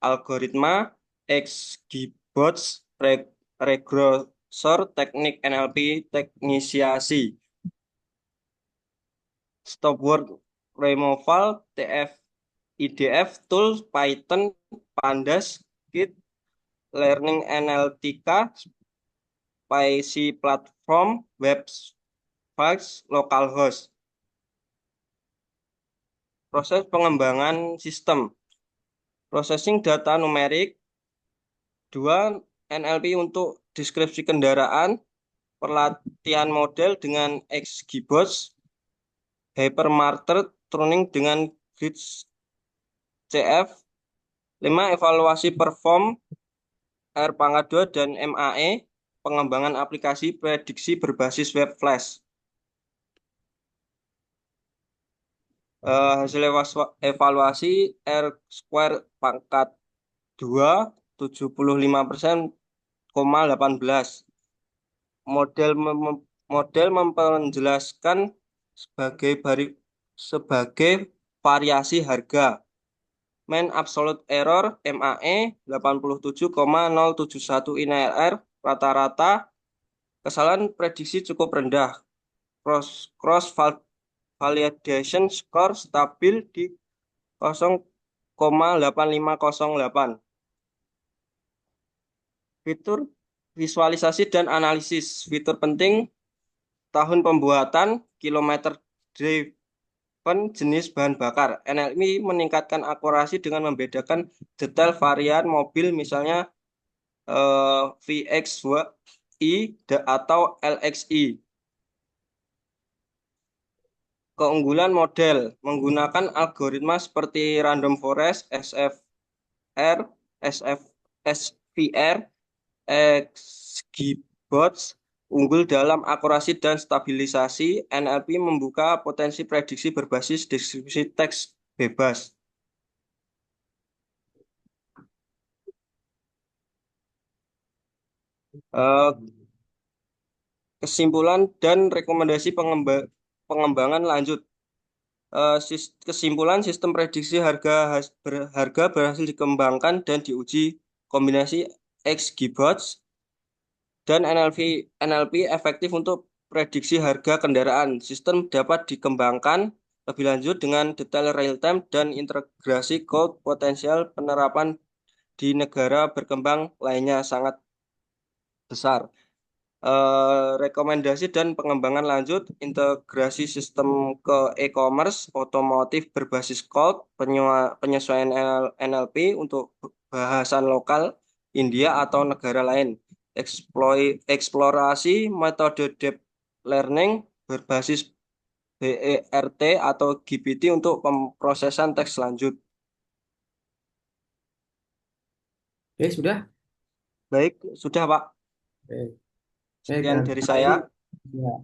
algoritma, XGBots, regressor, teknik NLP, teknisiasi, stop word removal, IDF, tools, Python, Pandas, Git, Learning Analytica, PyC platform, websites, localhost. Proses pengembangan sistem. Processing data numerik. 2. NLP untuk deskripsi kendaraan. Pelatihan model dengan XGBots. Hypermarket tuning dengan Grids CF. 5. Evaluasi perform R-2 dan MAE. Pengembangan aplikasi prediksi berbasis web flash. Hasil evaluasi R square pangkat 2 75%,18. Model menjelaskan sebagai variasi harga. Mean absolute error MAE 87,071 INR rata-rata. Kesalahan prediksi cukup rendah. Cross validation score stabil di 0,8508. Fitur visualisasi dan analisis. Fitur penting, tahun pembuatan, kilometer driven, jenis bahan bakar. NLP meningkatkan akurasi dengan membedakan detail varian mobil, misalnya VXI atau LXI. Keunggulan model menggunakan algoritma seperti random forest, SFR, SVR, XGBots, unggul dalam akurasi dan stabilisasi. NLP membuka potensi prediksi berbasis deskripsi teks bebas. Kesimpulan dan rekomendasi pengembangan lanjut. Kesimpulan, sistem prediksi harga berhasil dikembangkan dan diuji kombinasi XGBots dan NLP efektif untuk prediksi harga kendaraan. Sistem dapat dikembangkan lebih lanjut dengan detail real-time dan integrasi code. Potensial penerapan di negara berkembang lainnya sangat besar. Rekomendasi dan pengembangan lanjut, integrasi sistem ke e-commerce, otomotif berbasis cloud, penyesuaian NLP untuk bahasan lokal, India atau negara lain. Eksplorasi metode deep learning berbasis BERT atau GPT untuk pemrosesan teks lanjut. Oke, sudah. Baik, sudah Pak. Oke. Sekian dari Terima saya. kasih. Ya.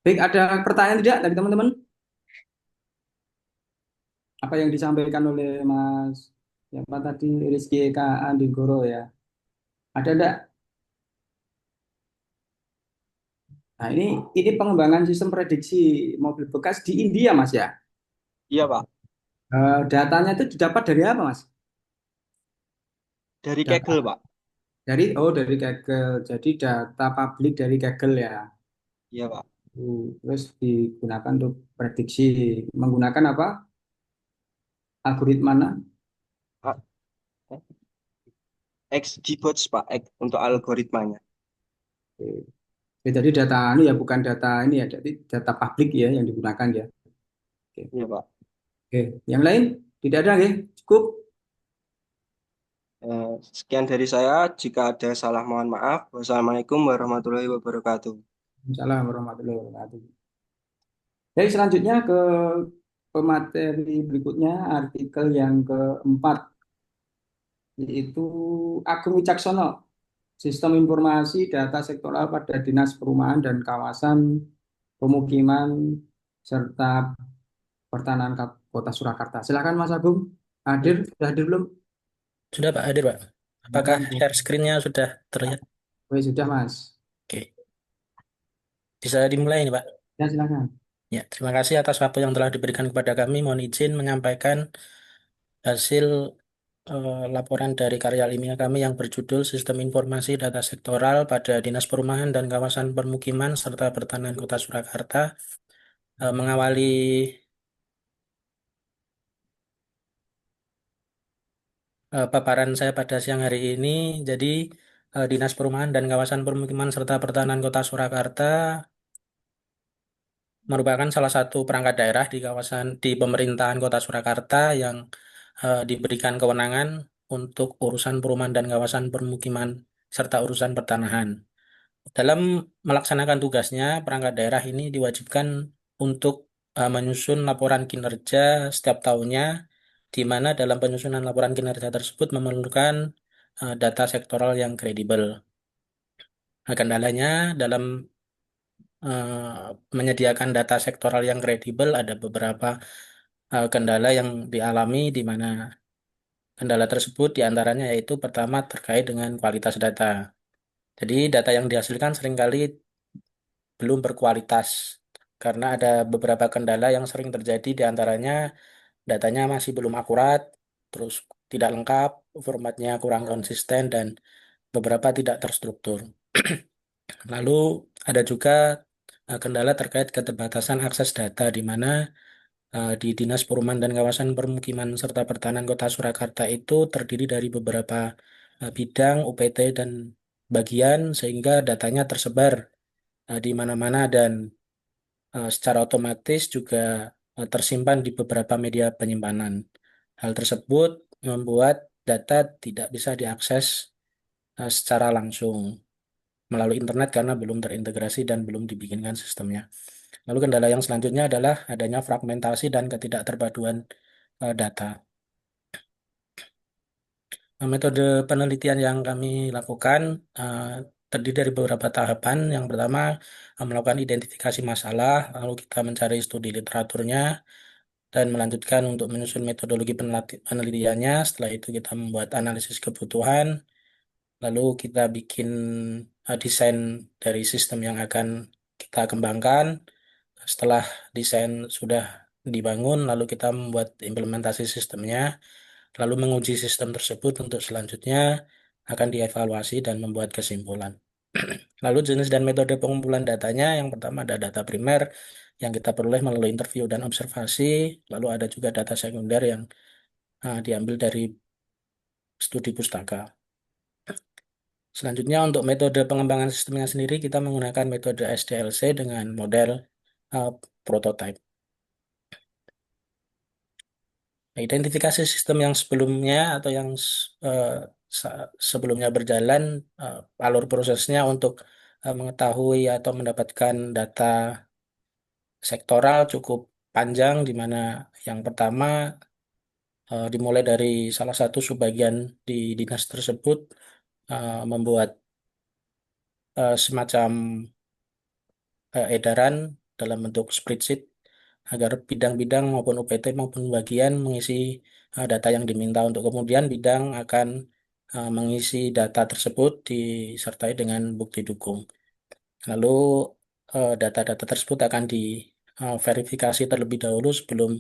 Baik, ada pertanyaan tidak dari teman-teman? Apa yang disampaikan oleh Mas siapa tadi, Rizky Eka Andigoro ya? Ada enggak? Nah, ini pengembangan sistem prediksi mobil bekas di India, Mas ya. Iya Pak. Datanya itu didapat dari apa, Mas? Dari Kaggle Data Pak. dari Kaggle. Jadi data publik dari Kaggle ya. Iya Pak. Terus digunakan untuk prediksi menggunakan apa? Algoritma mana? XGBots Pak, untuk algoritmanya. Jadi data ini ya bukan data ini ya, jadi data publik ya yang digunakan ya. Oke. Iya Pak. Oke. Yang lain tidak ada ya? Cukup. Sekian dari saya. Jika ada salah mohon maaf. Wassalamualaikum warahmatullahi wabarakatuh. Assalamualaikum warahmatullahi wabarakatuh. Jadi selanjutnya ke pemateri berikutnya, artikel yang keempat, yaitu Agung Wicaksono, Sistem Informasi Data Sektoral pada Dinas Perumahan dan Kawasan Pemukiman serta Pertanahan Kota Surakarta. Silakan Mas Agung, hadir, sudah hadir belum? Sudah Pak, hadir Pak. Apakah Silakan. share screen-nya sudah terlihat? Oh, sudah Mas. Oke, bisa dimulai nih Pak. Ya silakan. Ya, terima kasih atas waktu yang telah diberikan kepada kami. Mohon izin menyampaikan hasil laporan dari karya ilmiah kami yang berjudul Sistem Informasi Data Sektoral pada Dinas Perumahan dan Kawasan Permukiman serta Pertanahan Kota Surakarta. Mengawali paparan saya pada siang hari ini, jadi Dinas Perumahan dan Kawasan Permukiman serta Pertanahan Kota Surakarta merupakan salah satu perangkat daerah di kawasan di pemerintahan Kota Surakarta yang diberikan kewenangan untuk urusan perumahan dan kawasan permukiman serta urusan pertanahan. Dalam melaksanakan tugasnya, perangkat daerah ini diwajibkan untuk menyusun laporan kinerja setiap tahunnya, di mana dalam penyusunan laporan kinerja tersebut memerlukan data sektoral yang kredibel. Nah, kendalanya dalam menyediakan data sektoral yang kredibel ada beberapa kendala yang dialami, di mana kendala tersebut diantaranya yaitu pertama terkait dengan kualitas data. Jadi data yang dihasilkan seringkali belum berkualitas karena ada beberapa kendala yang sering terjadi, di antaranya datanya masih belum akurat, terus tidak lengkap, formatnya kurang konsisten, dan beberapa tidak terstruktur. Lalu ada juga kendala terkait keterbatasan akses data, di mana di Dinas Perumahan dan Kawasan Permukiman serta Pertanahan Kota Surakarta itu terdiri dari beberapa bidang, UPT, dan bagian, sehingga datanya tersebar di mana-mana dan secara otomatis juga tersimpan di beberapa media penyimpanan. Hal tersebut membuat data tidak bisa diakses secara langsung melalui internet karena belum terintegrasi dan belum dibikinkan sistemnya. Lalu kendala yang selanjutnya adalah adanya fragmentasi dan ketidakterpaduan data. Metode penelitian yang kami lakukan eh, terdiri dari beberapa tahapan. Yang pertama, melakukan identifikasi masalah, lalu kita mencari studi literaturnya, dan melanjutkan untuk menyusun metodologi penelitiannya. Setelah itu kita membuat analisis kebutuhan, lalu kita bikin desain dari sistem yang akan kita kembangkan. Setelah desain sudah dibangun, lalu kita membuat implementasi sistemnya, lalu menguji sistem tersebut untuk selanjutnya akan dievaluasi dan membuat kesimpulan. Lalu jenis dan metode pengumpulan datanya, yang pertama ada data primer yang kita peroleh melalui interview dan observasi, lalu ada juga data sekunder yang diambil dari studi pustaka. Selanjutnya untuk metode pengembangan sistemnya sendiri, kita menggunakan metode SDLC dengan model uh, prototype. Nah, identifikasi sistem yang sebelumnya atau yang sebelumnya berjalan, alur prosesnya untuk mengetahui atau mendapatkan data sektoral cukup panjang, di mana yang pertama dimulai dari salah satu subbagian di dinas tersebut membuat semacam edaran dalam bentuk spreadsheet agar bidang-bidang maupun UPT maupun bagian mengisi data yang diminta, untuk kemudian bidang akan mengisi data tersebut disertai dengan bukti dukung. Lalu data-data tersebut akan diverifikasi terlebih dahulu sebelum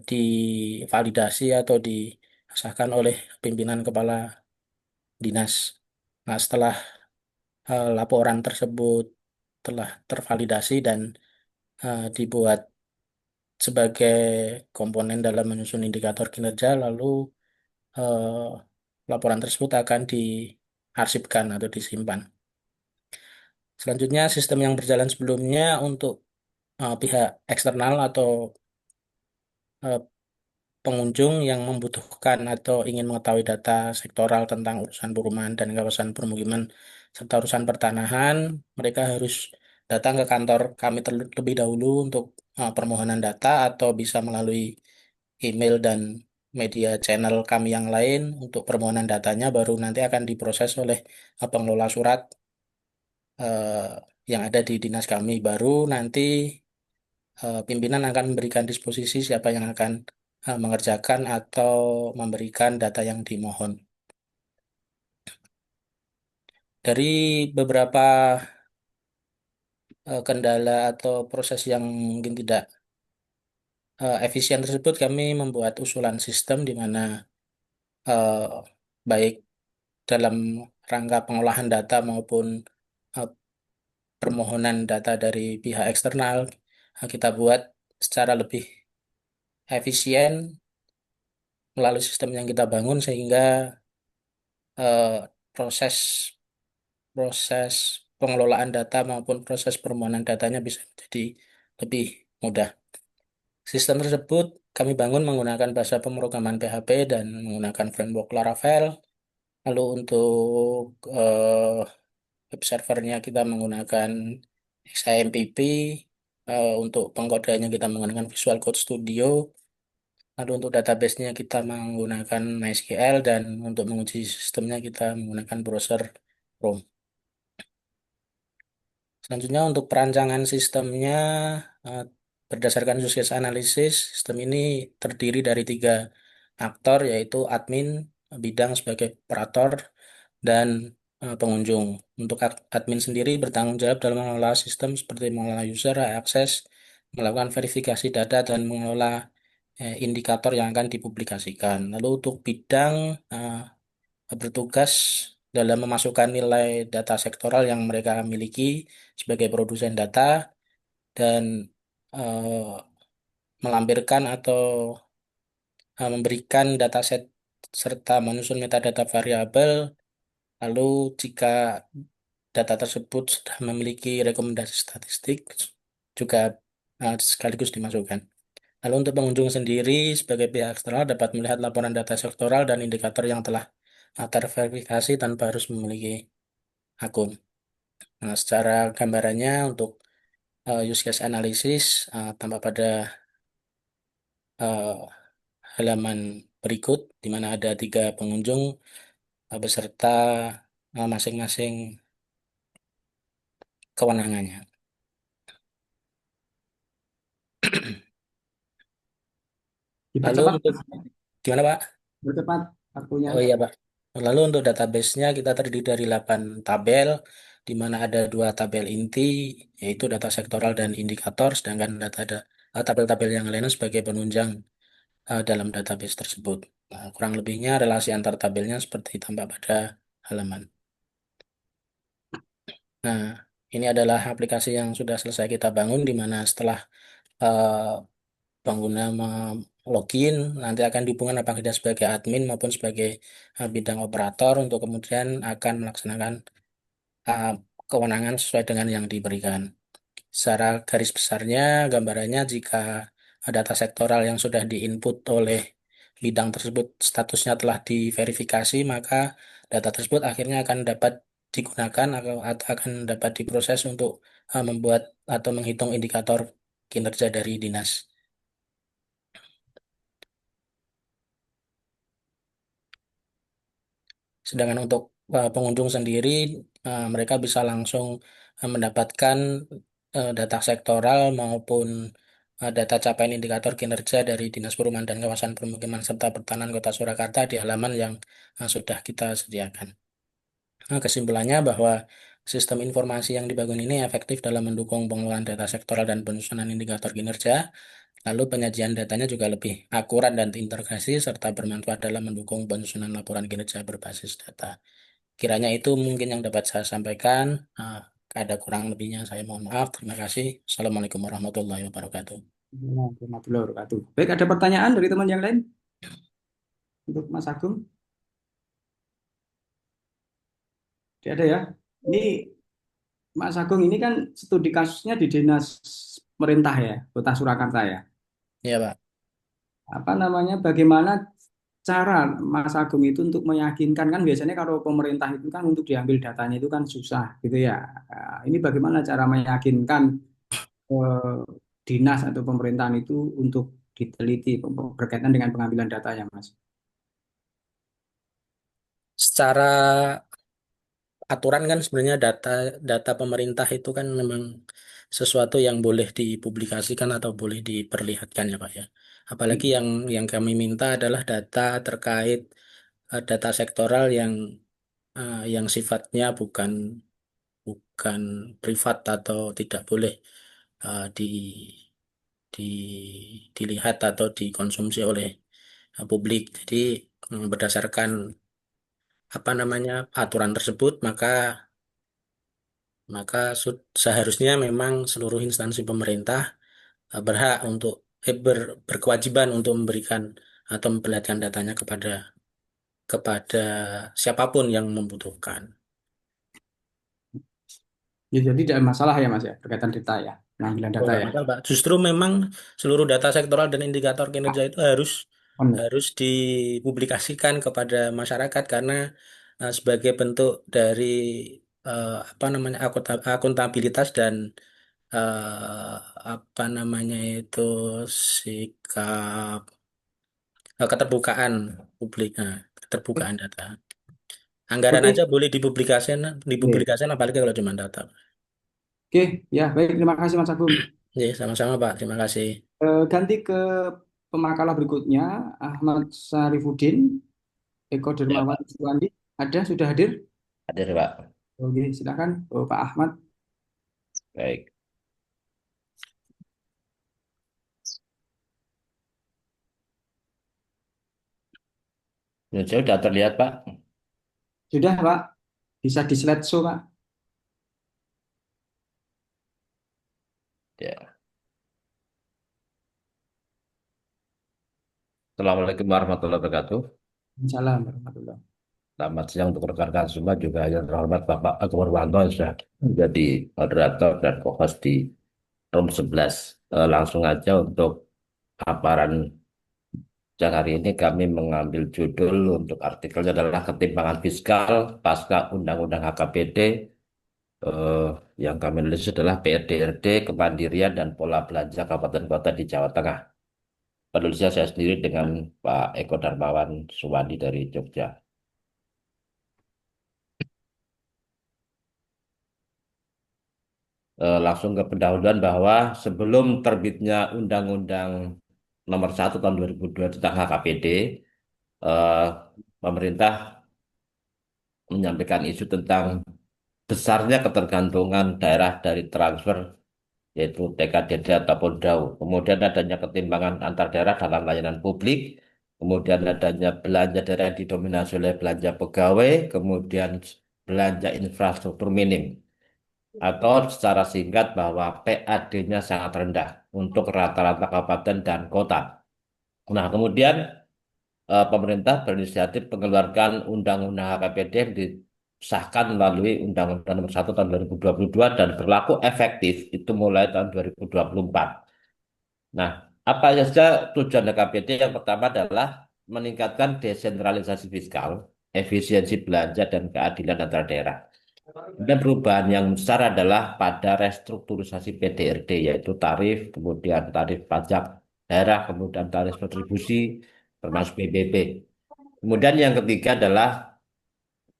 divalidasi atau disahkan oleh pimpinan kepala dinas. Nah, setelah laporan tersebut telah tervalidasi dan dibuat sebagai komponen dalam menyusun indikator kinerja, lalu eh, laporan tersebut akan diarsipkan atau disimpan. Selanjutnya, sistem yang berjalan sebelumnya untuk pihak eksternal atau eh, pengunjung yang membutuhkan atau ingin mengetahui data sektoral tentang urusan perumahan dan kawasan permukiman serta urusan pertanahan, mereka harus datang ke kantor kami terlebih dahulu untuk permohonan data, atau bisa melalui email dan media channel kami yang lain untuk permohonan datanya, baru nanti akan diproses oleh pengelola surat eh, yang ada di dinas kami. Baru nanti pimpinan akan memberikan disposisi siapa yang akan mengerjakan atau memberikan data yang dimohon. Dari beberapa kendala atau proses yang mungkin tidak efisien tersebut, kami membuat usulan sistem di mana eh, baik dalam rangka pengolahan data maupun eh, permohonan data dari pihak eksternal, kita buat secara lebih efisien melalui sistem yang kita bangun sehingga proses proses pengelolaan data maupun proses permohonan datanya bisa menjadi lebih mudah. Sistem tersebut kami bangun menggunakan bahasa pemrograman PHP dan menggunakan framework Laravel. Lalu untuk web servernya kita menggunakan XAMPP. Untuk pengkodeannya kita menggunakan Visual Code Studio. Lalu untuk database-nya kita menggunakan MySQL dan untuk menguji sistemnya kita menggunakan browser Chrome. Selanjutnya untuk perancangan sistemnya eh, berdasarkan use case analysis, sistem ini terdiri dari tiga aktor yaitu admin, bidang sebagai operator, dan pengunjung. Untuk admin sendiri bertanggung jawab dalam mengelola sistem seperti mengelola user akses, melakukan verifikasi data, dan mengelola indikator yang akan dipublikasikan. Lalu untuk bidang bertugas dalam memasukkan nilai data sektoral yang mereka miliki sebagai produsen data dan eh, melampirkan atau memberikan dataset serta menyusun metadata variabel. Lalu jika data tersebut sudah memiliki rekomendasi statistik juga sekaligus dimasukkan. Lalu untuk pengunjung sendiri sebagai pihak eksternal dapat melihat laporan data sektoral dan indikator yang telah terverifikasi tanpa harus memiliki akun. Nah, secara gambarannya untuk use case analysis tampak pada eh, halaman berikut, di mana ada tiga pengunjung beserta masing-masing kewenangannya. Lalu Dipercepat, untuk gimana Pak? dipercepat waktunya. Oh iya Pak. Lalu untuk database-nya kita terdiri dari 8 tabel, di mana ada dua tabel inti, yaitu data sektoral dan indikator, sedangkan tabel-tabel yang lainnya sebagai penunjang dalam database tersebut. Nah, kurang lebihnya relasi antar tabelnya seperti tampak pada halaman. Nah, ini adalah aplikasi yang sudah selesai kita bangun, di mana setelah eh, pengguna login, nanti akan dihubungkan apakah dia sebagai admin maupun sebagai bidang operator untuk kemudian akan melaksanakan uh, kewenangan sesuai dengan yang diberikan. Secara garis besarnya, gambarannya jika data sektoral yang sudah diinput oleh bidang tersebut statusnya telah diverifikasi, maka data tersebut akhirnya akan dapat digunakan atau akan dapat diproses untuk membuat atau menghitung indikator kinerja dari dinas. Sedangkan untuk pengunjung sendiri, mereka bisa langsung mendapatkan data sektoral maupun data capaian indikator kinerja dari Dinas Perumahan dan Kawasan Permukiman serta Pertanahan Kota Surakarta di halaman yang sudah kita sediakan. Nah, kesimpulannya bahwa sistem informasi yang dibangun ini efektif dalam mendukung pengelolaan data sektoral dan penyusunan indikator kinerja. Lalu penyajian datanya juga lebih akurat dan terintegrasi serta bermanfaat dalam mendukung penyusunan laporan kinerja berbasis data. Kiranya itu mungkin yang dapat saya sampaikan. Ada kurang lebihnya saya mohon maaf. Terima kasih. Assalamualaikum warahmatullahi wabarakatuh. Warahmatullahi wabarakatuh. Baik, ada pertanyaan dari teman yang lain untuk Mas Agung? Tidak ada ya. Ini Mas Agung ini kan studi kasusnya di dinas pemerintah ya, Kota Surakarta ya. Ya, Pak. Apa namanya? Bagaimana cara Mas Agung itu untuk meyakinkan, kan biasanya kalau pemerintah itu kan untuk diambil datanya itu kan susah gitu ya. Nah, ini bagaimana cara meyakinkan eh, dinas atau pemerintahan itu untuk diteliti berkaitan dengan pengambilan datanya, Mas? Secara aturan kan sebenarnya data data pemerintah itu kan memang sesuatu yang boleh dipublikasikan atau boleh diperlihatkan ya Pak ya. Apalagi yang kami minta adalah data terkait data sektoral yang sifatnya bukan bukan privat atau tidak boleh di, di dilihat atau dikonsumsi oleh publik. Jadi berdasarkan apa namanya aturan tersebut, maka maka seharusnya memang seluruh instansi pemerintah berhak untuk berkewajiban untuk memberikan atau memperlihatkan datanya kepada siapapun yang membutuhkan. Ya, jadi tidak ada masalah ya Mas ya berkaitan data ya, pengambilan Oh, data nggak ya. masalah, Pak. Justru memang seluruh data sektoral dan indikator kinerja itu harus On. harus dipublikasikan kepada masyarakat karena sebagai bentuk dari apa namanya akuntabilitas dan eh, apa namanya itu sikap keterbukaan publik, keterbukaan data. Anggaran Oke, aja boleh dipublikasikan, oke, dipublikasikan apalagi kalau cuma data. oke, ya baik terima kasih Mas Agung. Ya, sama-sama Pak. Terima kasih. Ganti ke pemakalah berikutnya, Ahmad Sarifudin, Eko Ya, Dermawan Pak. Suwandi, ada sudah hadir? Hadir, Pak. Oke, silakan Pak Ahmad. Baik. Ya, saya sudah terlihat, Pak. Sudah Pak, bisa di slide show Pak. Ya. Assalamualaikum warahmatullahi wabarakatuh. Salam warahmatullahi. Selamat siang untuk rekan-rekan semua, juga yang terhormat Bapak Agung Purwanto yang sudah menjadi moderator dan co-host di room 11. Langsung aja untuk paparan siang hari ini kami mengambil judul untuk artikelnya adalah Ketimpangan Fiskal Pasca Undang-Undang HKPD. eh, yang kami nulis adalah PRDRD, Kemandirian dan Pola Belanja Kabupaten Kota di Jawa Tengah. Penulisnya saya sendiri dengan Pak Eko Darmawan Suwandi dari Jogja. Langsung ke pendahuluan bahwa sebelum terbitnya Undang-Undang Nomor 1 Tahun 2002 tentang HKPD, eh, pemerintah menyampaikan isu tentang besarnya ketergantungan daerah dari transfer, yaitu TKDD ataupun DAU. Kemudian adanya ketimpangan antar daerah dalam layanan publik, kemudian adanya belanja daerah yang didominasi oleh belanja pegawai, kemudian belanja infrastruktur minim, atau secara singkat bahwa PAD-nya sangat rendah untuk rata-rata kabupaten dan kota. Nah, kemudian pemerintah berinisiatif mengeluarkan Undang-Undang HKPD yang disahkan melalui Undang-Undang Nomor 1 Tahun 2022 dan berlaku efektif itu mulai tahun 2024. Nah, apa saja tujuan HKPD? Yang pertama adalah meningkatkan desentralisasi fiskal, efisiensi belanja, dan keadilan antar daerah. Dan perubahan yang besar adalah pada restrukturisasi PDRD, yaitu tarif, kemudian tarif pajak daerah, kemudian tarif kontribusi, termasuk PBB. Kemudian yang ketiga adalah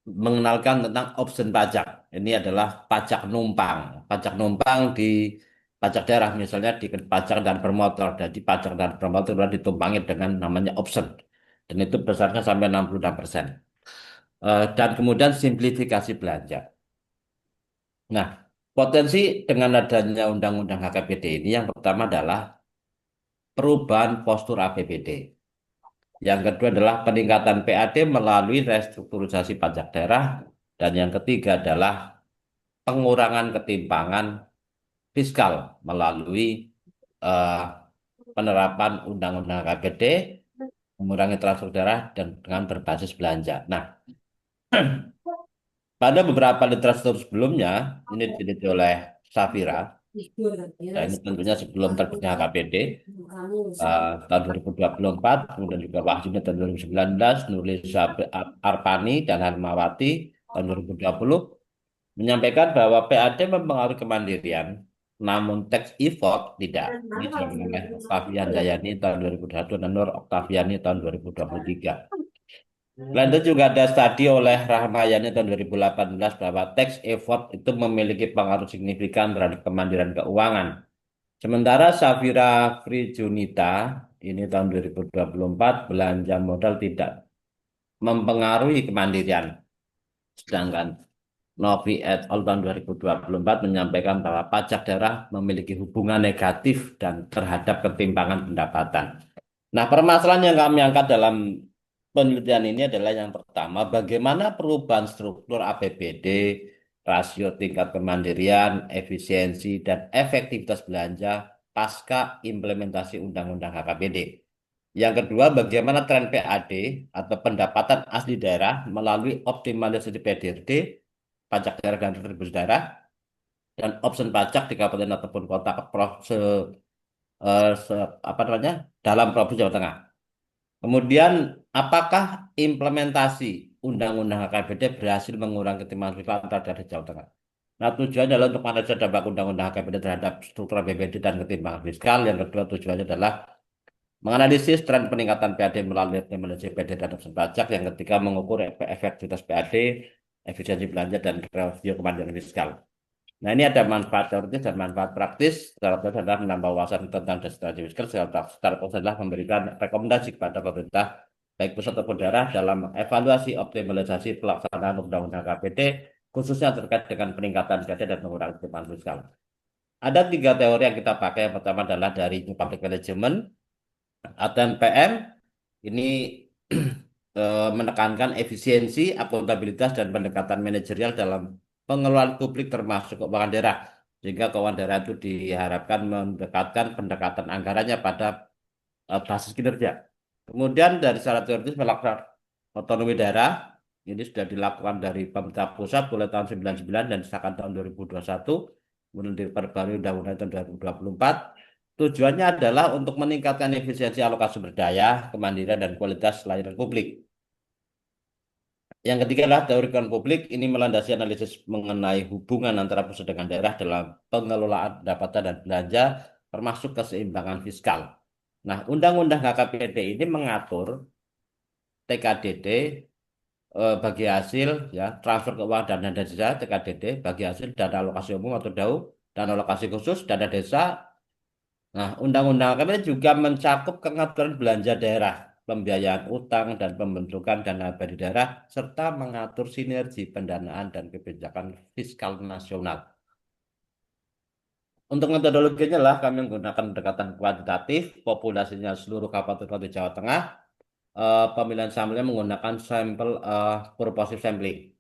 mengenalkan tentang opsi pajak. Ini adalah pajak numpang. Pajak numpang di pajak daerah misalnya di pajak dan bermotor. Jadi pajak dan bermotor sudah ditumpangi dengan namanya option. Dan itu besarnya sampai 66%. Dan kemudian simplifikasi belanja. Nah, potensi dengan adanya Undang-Undang HKPD ini yang pertama adalah perubahan postur APBD. Yang kedua adalah peningkatan PAD melalui restrukturisasi pajak daerah. Dan yang ketiga adalah pengurangan ketimpangan fiskal melalui eh, penerapan Undang-Undang KPD, mengurangi transfer daerah dan dengan berbasis belanja. Nah, pada beberapa literatur sebelumnya, ini diteliti oleh Safira, dan ini tentunya sebelum terbitnya KPD, tahun 2024, kemudian juga Wahyuni tahun 2019, Nurliza Arpani dan Harmawati tahun 2020, menyampaikan bahwa PAD mempengaruhi kemandirian, namun tax effort tidak. Ini disampaikan oleh Octavian Jayani tahun 2021 dan Nur Octaviani tahun 2023. Selain itu juga ada studi oleh Rahmayani tahun 2018 bahwa tax effort itu memiliki pengaruh signifikan terhadap kemandirian keuangan. Sementara Safira Frijunita ini tahun 2024 belanja modal tidak mempengaruhi kemandirian. Sedangkan Novi et al. Tahun 2024 menyampaikan bahwa pajak daerah memiliki hubungan negatif dan terhadap ketimpangan pendapatan. Nah, permasalahan yang kami angkat dalam penelitian ini adalah yang pertama, bagaimana perubahan struktur APBD, rasio tingkat kemandirian, efisiensi, dan efektivitas belanja pasca implementasi Undang-Undang HKBD. Yang kedua, bagaimana tren PAD atau pendapatan asli daerah melalui optimalisasi PDRD, pajak daerah dan retribusi daerah, dan opsi pajak di kabupaten ataupun kota apa namanya dalam Provinsi Jawa Tengah. Kemudian, apakah implementasi Undang-Undang HKBD berhasil mengurangi ketimpangan fiskal antar daerah di Jawa Tengah? Nah, tujuannya adalah untuk menganalisa dampak Undang-Undang HKBD terhadap struktur APBD dan ketimpangan fiskal. Yang kedua, tujuannya adalah menganalisis tren peningkatan PAD melalui optimalisasi PAD dan opsi pajak. Yang ketiga, mengukur efektivitas PAD, efisiensi belanja, dan rasio kemandirian fiskal. Nah, ini ada manfaat teoritis dan manfaat praktis. Secara teoritis adalah menambah wawasan tentang destinasi fiskal. Secara praktis adalah memberikan rekomendasi kepada pemerintah, baik pusat ataupun daerah, dalam evaluasi optimalisasi pelaksanaan Undang-Undang KPD, khususnya terkait dengan peningkatan PAD dan pengurangan ketimpangan fiskal. Ada 3 teori yang kita pakai. Yang pertama adalah dari New Public Management atau NPM. Ini menekankan efisiensi, akuntabilitas, dan pendekatan manajerial dalam pengelolaan publik termasuk keuangan daerah. Sehingga keuangan daerah itu diharapkan mendekatkan pendekatan anggarannya pada basis kinerja. Kemudian dari secara teoritis melakukan otonomi daerah, ini sudah dilakukan dari pemerintah pusat mulai tahun 99 dan disahkan tahun 2021, kemudian diperbarui Undang-Undang tahun 2024. Tujuannya adalah untuk meningkatkan efisiensi alokasi sumber daya, kemandirian, dan kualitas layanan publik. Yang ketiga adalah teori keuangan publik. Ini melandasi analisis mengenai hubungan antara pusat dengan daerah dalam pengelolaan pendapatan dan belanja, termasuk keseimbangan fiskal. Nah, Undang-Undang HKBD ini mengatur TKDD bagi hasil ya transfer keuangan dana desa TKDD bagi hasil dana alokasi umum atau DAU, dana alokasi khusus, dana desa. Nah, Undang-Undang KPD juga mencakup pengaturan belanja daerah, pembiayaan utang, dan pembentukan dana abadi daerah, serta mengatur sinergi pendanaan dan kebijakan fiskal nasional. Untuk metodologinya lah kami menggunakan pendekatan kuantitatif, populasinya seluruh kabupaten kota di Jawa Tengah, pemilihan sampelnya menggunakan sampel purposive sampling.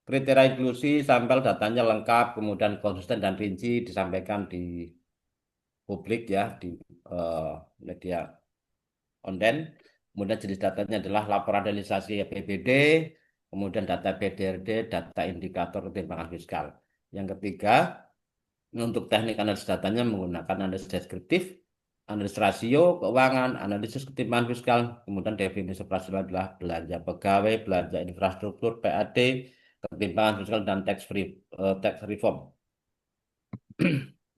Kriteria inklusi sampel datanya lengkap, kemudian konsisten dan rinci disampaikan di publik ya di eh, media online. Kemudian jenis datanya adalah laporan realisasi APBD, kemudian data PDRD, data indikator ketimpangan fiskal. Yang ketiga, untuk teknik analisis datanya menggunakan analisis deskriptif, analisis rasio keuangan, analisis ketimpangan fiskal, kemudian definisi operasional adalah belanja pegawai, belanja infrastruktur, PAD, ketimpangan fiskal, dan tax reform.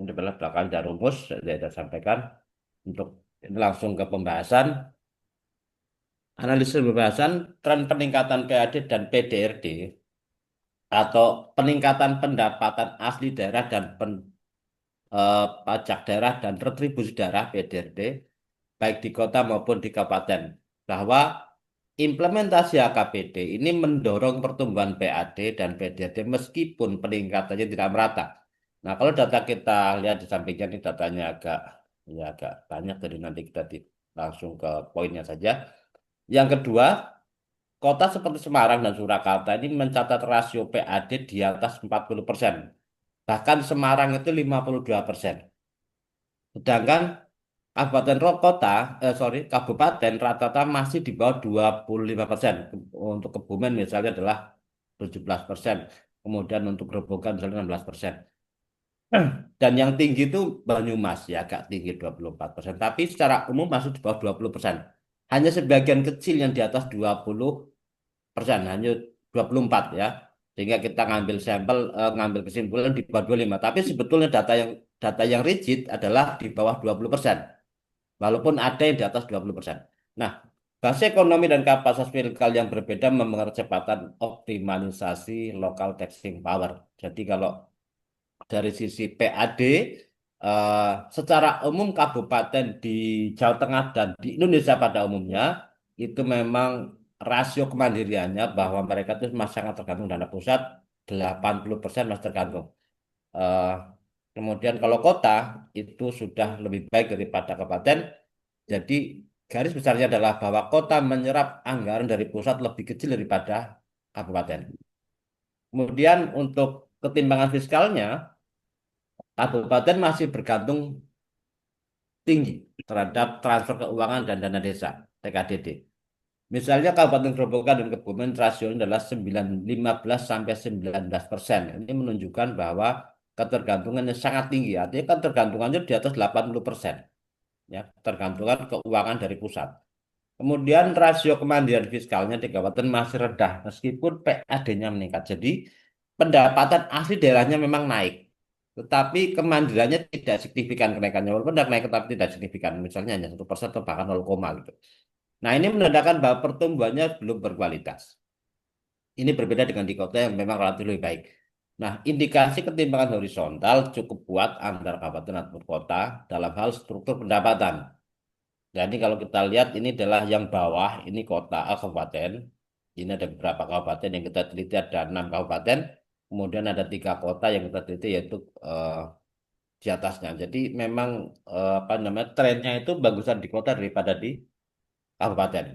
Ini adalah belakang dan rumus saya sampaikan. Untuk ini langsung ke pembahasan. Analisis pembahasan tren peningkatan PAD dan PDRD atau peningkatan pendapatan asli daerah dan pajak daerah dan retribusi daerah PDRD baik di kota maupun di kabupaten, bahwa implementasi AKPD ini mendorong pertumbuhan PAD dan PDRD meskipun peningkatannya tidak merata. Nah, kalau data kita lihat di sampingnya ini datanya agak banyak, jadi nanti kita langsung ke poinnya saja. Yang kedua, kota seperti Semarang dan Surakarta ini mencatat rasio PAD di atas 40%. Bahkan Semarang itu 52%. Sedangkan kabupaten rata-rata masih di bawah 25%. Untuk Kebumen misalnya adalah 17%. Kemudian untuk Grobogan misalnya 16%. Dan yang tinggi itu Banyumas ya agak tinggi 24%. Tapi secara umum masih di bawah 20%. Hanya sebagian kecil yang di atas 20%, hanya 24 ya. Sehingga kita ngambil sampel, ngambil kesimpulan di bawah 25. Tapi sebetulnya data yang rigid adalah di bawah 20%. Walaupun ada yang di atas 20%. Nah, basis ekonomi dan kapasitas fiskal yang berbeda mempengaruhi kecepatan optimalisasi local taxing power. Jadi kalau dari sisi PAD, secara umum kabupaten di Jawa Tengah dan di Indonesia pada umumnya itu memang rasio kemandiriannya bahwa mereka itu masih sangat tergantung dana pusat, 80% masih tergantung. Eh, Kemudian kalau kota itu sudah lebih baik daripada kabupaten, jadi garis besarnya adalah bahwa kota menyerap anggaran dari pusat lebih kecil daripada kabupaten. Kemudian untuk ketimbangan fiskalnya, kabupaten masih bergantung tinggi terhadap transfer keuangan dan dana desa (TKDD). Misalnya Kabupaten Grobogan dan Kebumen rasionya adalah 15 sampai 19%. Ini menunjukkan bahwa ketergantungannya sangat tinggi. Artinya ketergantungannya di atas 80%. Ya, tergantungan keuangan dari pusat. Kemudian rasio kemandirian fiskalnya di kabupaten masih rendah meskipun PAD-nya meningkat. Jadi pendapatan asli daerahnya memang naik, tetapi kemandiriannya tidak signifikan kenaikannya. Walaupun ada naik tetapi tidak signifikan. Misalnya hanya 1% atau bahkan 0, gitu. Nah, ini menandakan bahwa pertumbuhannya belum berkualitas. Ini berbeda dengan di kota yang memang relatif lebih baik. Nah, indikasi ketimpangan horizontal cukup kuat antara kabupaten dan kota dalam hal struktur pendapatan. Jadi kalau kita lihat ini adalah yang bawah, ini kota kabupaten. Ini ada beberapa kabupaten yang kita teliti, ada 6 kabupaten. Kemudian ada 3 kota yang kita teliti yaitu di atasnya. Jadi memang apa namanya trennya itu bagusan di kota daripada di kabupaten.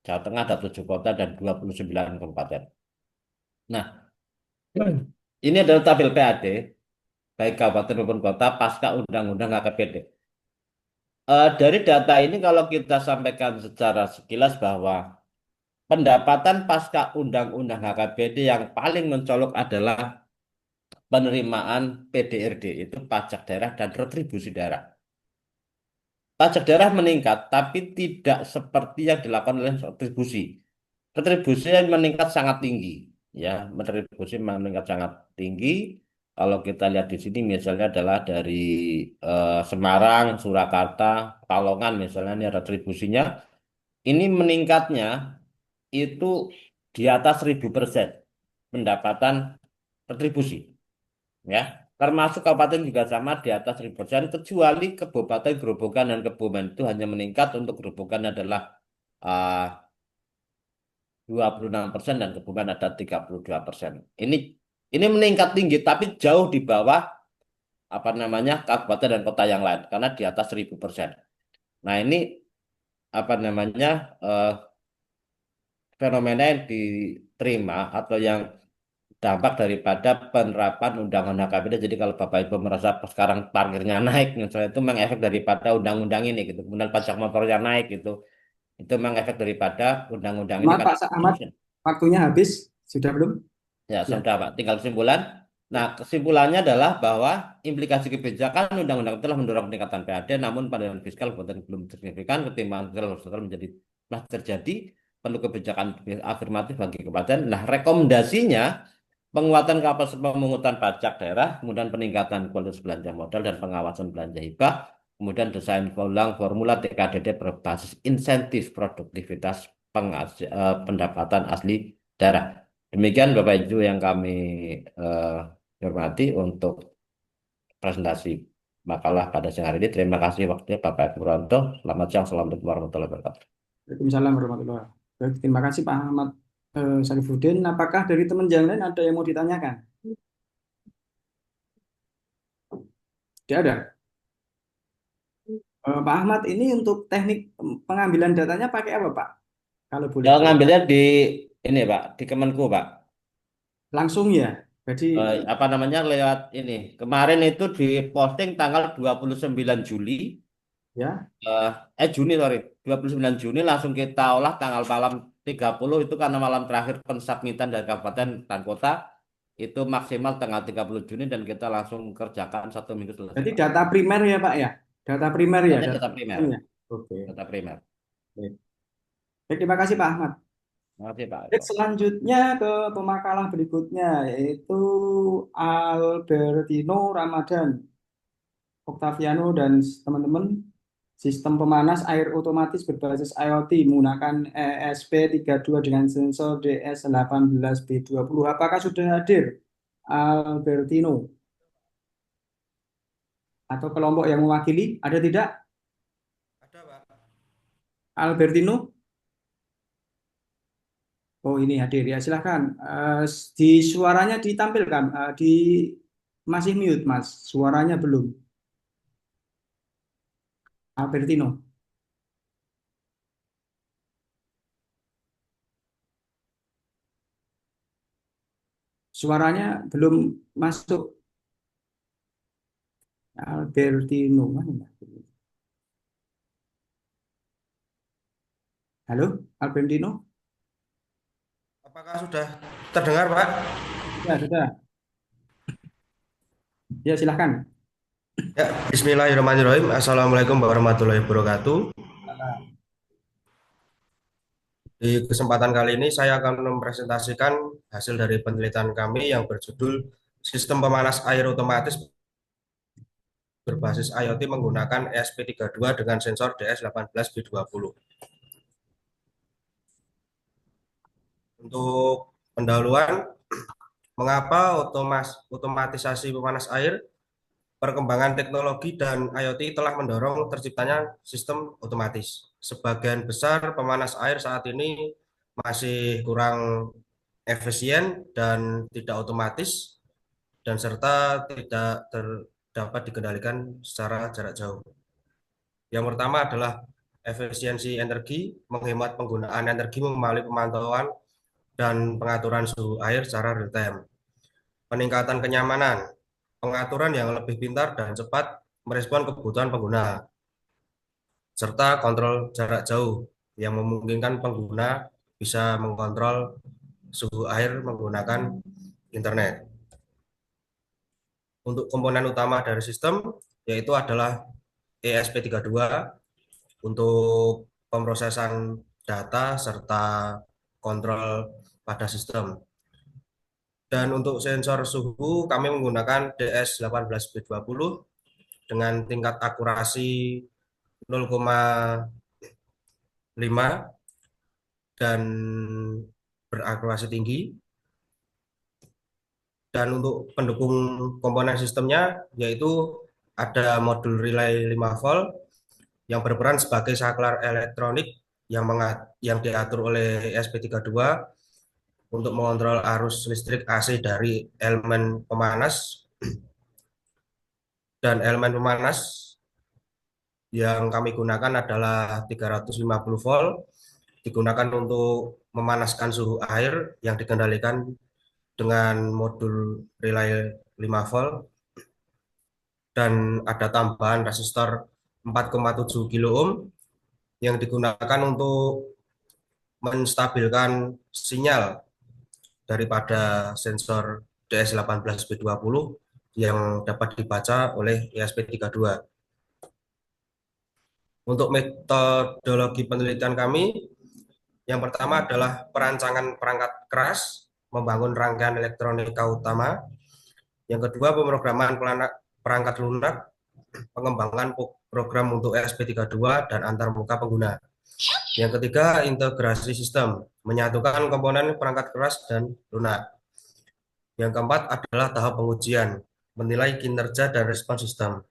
Jawa Tengah ada 7 kota dan 29 kabupaten. Nah, ini adalah tabel PAD baik kabupaten maupun kota pasca Undang-Undang HKPD. Dari data ini kalau kita sampaikan secara sekilas bahwa pendapatan pasca Undang-Undang HKPD yang paling mencolok adalah penerimaan PDRD, itu pajak daerah dan retribusi daerah. Pajak daerah meningkat, tapi tidak seperti yang dilakukan oleh retribusi. Retribusi yang meningkat sangat tinggi, ya, retribusi meningkat sangat tinggi. Kalau kita lihat di sini misalnya adalah dari Semarang, Surakarta, Pekalongan misalnya ini retribusinya, ini meningkatnya itu di atas 1000% pendapatan retribusi, ya. Termasuk kabupaten juga sama di atas 1000%, kecuali Kabupaten Grobogan dan Kebumen itu hanya meningkat. Untuk Grobogan adalah uh, 26% dan Kebumen ada 32%. Ini meningkat tinggi tapi jauh di bawah apa namanya kabupaten dan kota yang lain karena di atas 1000%. Nah, ini apa namanya fenomena yang diterima atau yang dampak daripada penerapan Undang-Undang KPD. Jadi kalau Bapak Ibu merasa sekarang parkirnya naik, misalnya itu memang efek daripada undang-undang ini gitu. Kemudian pajak motornya naik gitu. Itu memang efek daripada undang-undang ini Ahmad, kan. Pak Ahmad, waktunya habis. Sudah belum? Ya, Ya. sudah Pak. Tinggal kesimpulan. Nah, kesimpulannya adalah bahwa implikasi kebijakan undang-undang telah mendorong peningkatan PAD, namun penerimaan fiskal belum signifikan. Ketimpangan fiskal horizontal telah terjadi. Perlu kebijakan afirmatif bagi kabupaten. Nah, rekomendasinya penguatan kapasitas pemungutan pajak daerah, kemudian peningkatan kualitas belanja modal dan pengawasan belanja hibah, kemudian desain ulang formula TKDD berbasis insentif produktivitas pendapatan asli daerah. Demikian Bapak Ibu yang kami eh, hormati untuk presentasi makalah pada siang hari ini. Terima kasih waktunya Bapak Ibu Ronto. Selamat siang, assalamualaikum warahmatullahi wabarakatuh. Waalaikumsalam warahmatullahi wabarakatuh. Baik, terima kasih Pak Ahmad Syarifuddin. Apakah dari teman yang lain ada yang mau ditanyakan? Tidak ada. Pak Ahmad, ini untuk teknik pengambilan datanya pakai apa Pak? Kalau boleh Kalau tahu. ngambilnya di ini Pak, di Kemenku Pak. Langsung ya. Jadi Apa namanya lewat ini. Kemarin itu diposting tanggal 29 Juli. ya. Juni sorry. 29 Juni langsung kita olah tanggal malam 30 itu karena malam terakhir pensubmitan dari kabupaten dan kota itu maksimal tanggal 30 Juni dan kita langsung kerjakan 1 minggu selesai Jadi Pak. data primer ya Pak ya. Data primer ya. Datanya Data data primer. primernya. Oke. Data primer. Baik. Baik, terima kasih Pak Ahmad. Terima kasih Pak Baik, Eko. selanjutnya ke pemakalah berikutnya yaitu Albertino Ramadan, Octaviano dan teman-teman, sistem pemanas air otomatis berbasis IoT menggunakan ESP32 dengan sensor DS18B20. Apakah sudah hadir Albertino atau kelompok yang mewakili? Ada tidak? Ada Pak. Albertino? Oh, ini hadir ya, silahkan. Di suaranya ditampilkan, di masih mute Mas, suaranya belum. Albertino. Suaranya belum masuk. Albertino mana ya? Halo, Albertino? Apakah sudah terdengar, Pak? Ya, sudah. Ya, silahkan. Ya, Bismillahirrahmanirrahim. Assalamualaikum warahmatullahi wabarakatuh. Di kesempatan kali ini saya akan mempresentasikan hasil dari penelitian kami yang berjudul Sistem Pemanas Air Otomatis berbasis IoT menggunakan ESP32 dengan sensor DS18B20. Untuk pendahuluan, mengapa otomatisasi pemanas air, perkembangan teknologi dan IoT telah mendorong terciptanya sistem otomatis. Sebagian besar pemanas air saat ini masih kurang efisien dan tidak otomatis dan serta tidak dapat dikendalikan secara jarak jauh. Yang pertama adalah efisiensi energi, menghemat penggunaan energi melalui pemantauan dan pengaturan suhu air secara real time. Peningkatan kenyamanan, pengaturan yang lebih pintar dan cepat merespon kebutuhan pengguna, serta kontrol jarak jauh yang memungkinkan pengguna bisa mengontrol suhu air menggunakan internet. Untuk komponen utama dari sistem yaitu adalah ESP32 untuk pemrosesan data serta kontrol pada sistem. Dan untuk sensor suhu kami menggunakan DS18B20 dengan tingkat akurasi 0,5 dan berakurasi tinggi. Dan untuk pendukung komponen sistemnya yaitu ada modul relay 5 volt yang berperan sebagai saklar elektronik yang diatur oleh ESP32 untuk mengontrol arus listrik AC dari elemen pemanas. Dan elemen pemanas yang kami gunakan adalah 350 volt, digunakan untuk memanaskan suhu air yang dikendalikan dengan modul relay 5 volt. Dan ada tambahan resistor 4,7 kilo ohm yang digunakan untuk menstabilkan sinyal daripada sensor DS18B20 yang dapat dibaca oleh ESP32. Untuk metodologi penelitian kami, yang pertama adalah perancangan perangkat keras, membangun rangkaian elektronika utama. Yang kedua, pemrograman perangkat lunak, pengembangan program untuk ESP32 dan antarmuka pengguna. Yang ketiga, integrasi sistem, menyatukan komponen perangkat keras dan lunak. Yang keempat adalah tahap pengujian, menilai kinerja dan respon sistem.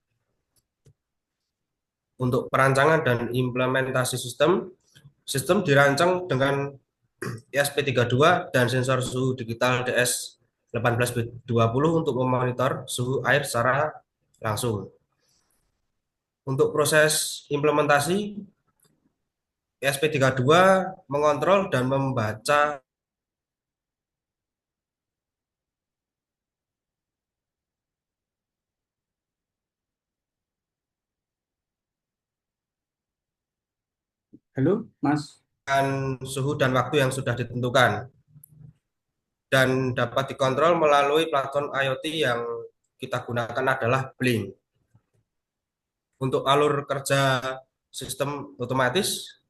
Untuk perancangan dan implementasi sistem dirancang dengan ESP32 dan sensor suhu digital DS18B20 untuk memonitor suhu air secara langsung. Untuk proses implementasi, ESP32 mengontrol dan membaca Halo, Mas. suhu dan waktu yang sudah ditentukan dan dapat dikontrol melalui platform IoT yang kita gunakan adalah Blink. Untuk alur kerja sistem otomatis,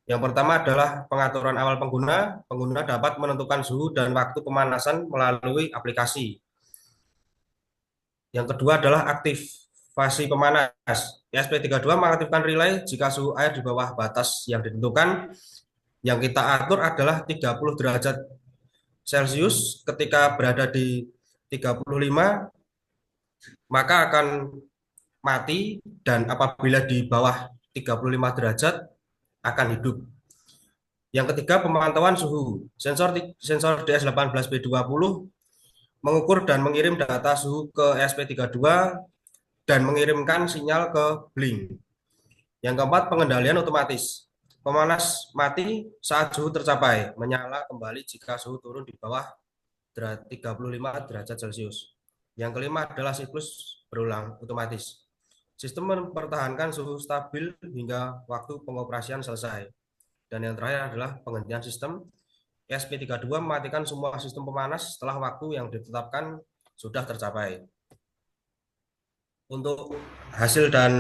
yang pertama adalah pengaturan awal pengguna. Pengguna dapat menentukan suhu dan waktu pemanasan melalui aplikasi. Yang kedua adalah aktivasi pemanas. ESP32 mengaktifkan relay jika suhu air di bawah batas yang ditentukan. Yang kita atur adalah 30 derajat Celcius. Ketika berada di 35, maka akan mati, dan apabila di bawah 35 derajat akan hidup. Yang ketiga, pemantauan suhu. Sensor DS18B20 mengukur dan mengirim data suhu ke ESP32 dan mengirimkan sinyal ke Blink. Yang keempat, pengendalian otomatis. Pemanas mati saat suhu tercapai, menyala kembali jika suhu turun di bawah 35 derajat Celcius. Yang kelima adalah siklus berulang otomatis. Sistem mempertahankan suhu stabil hingga waktu pengoperasian selesai. Dan yang terakhir adalah penghentian sistem. ESP32 mematikan semua sistem pemanas setelah waktu yang ditetapkan sudah tercapai. Untuk hasil dan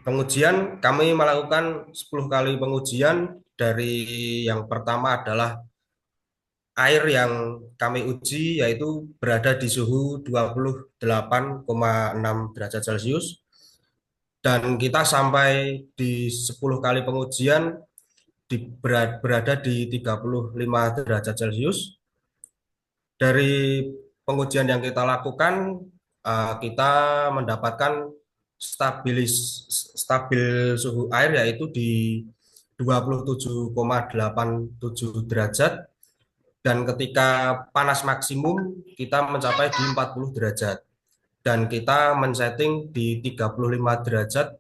pengujian, kami melakukan 10 kali pengujian. Dari yang pertama adalah air yang kami uji yaitu berada di suhu 28,6 derajat Celcius, dan kita sampai di 10 kali pengujian berada di 35 derajat Celcius. Dari pengujian yang kita lakukan, kita mendapatkan stabil suhu air yaitu di 27,87 derajat, dan ketika panas maksimum kita mencapai di 40 derajat, dan kita men-setting di 35 derajat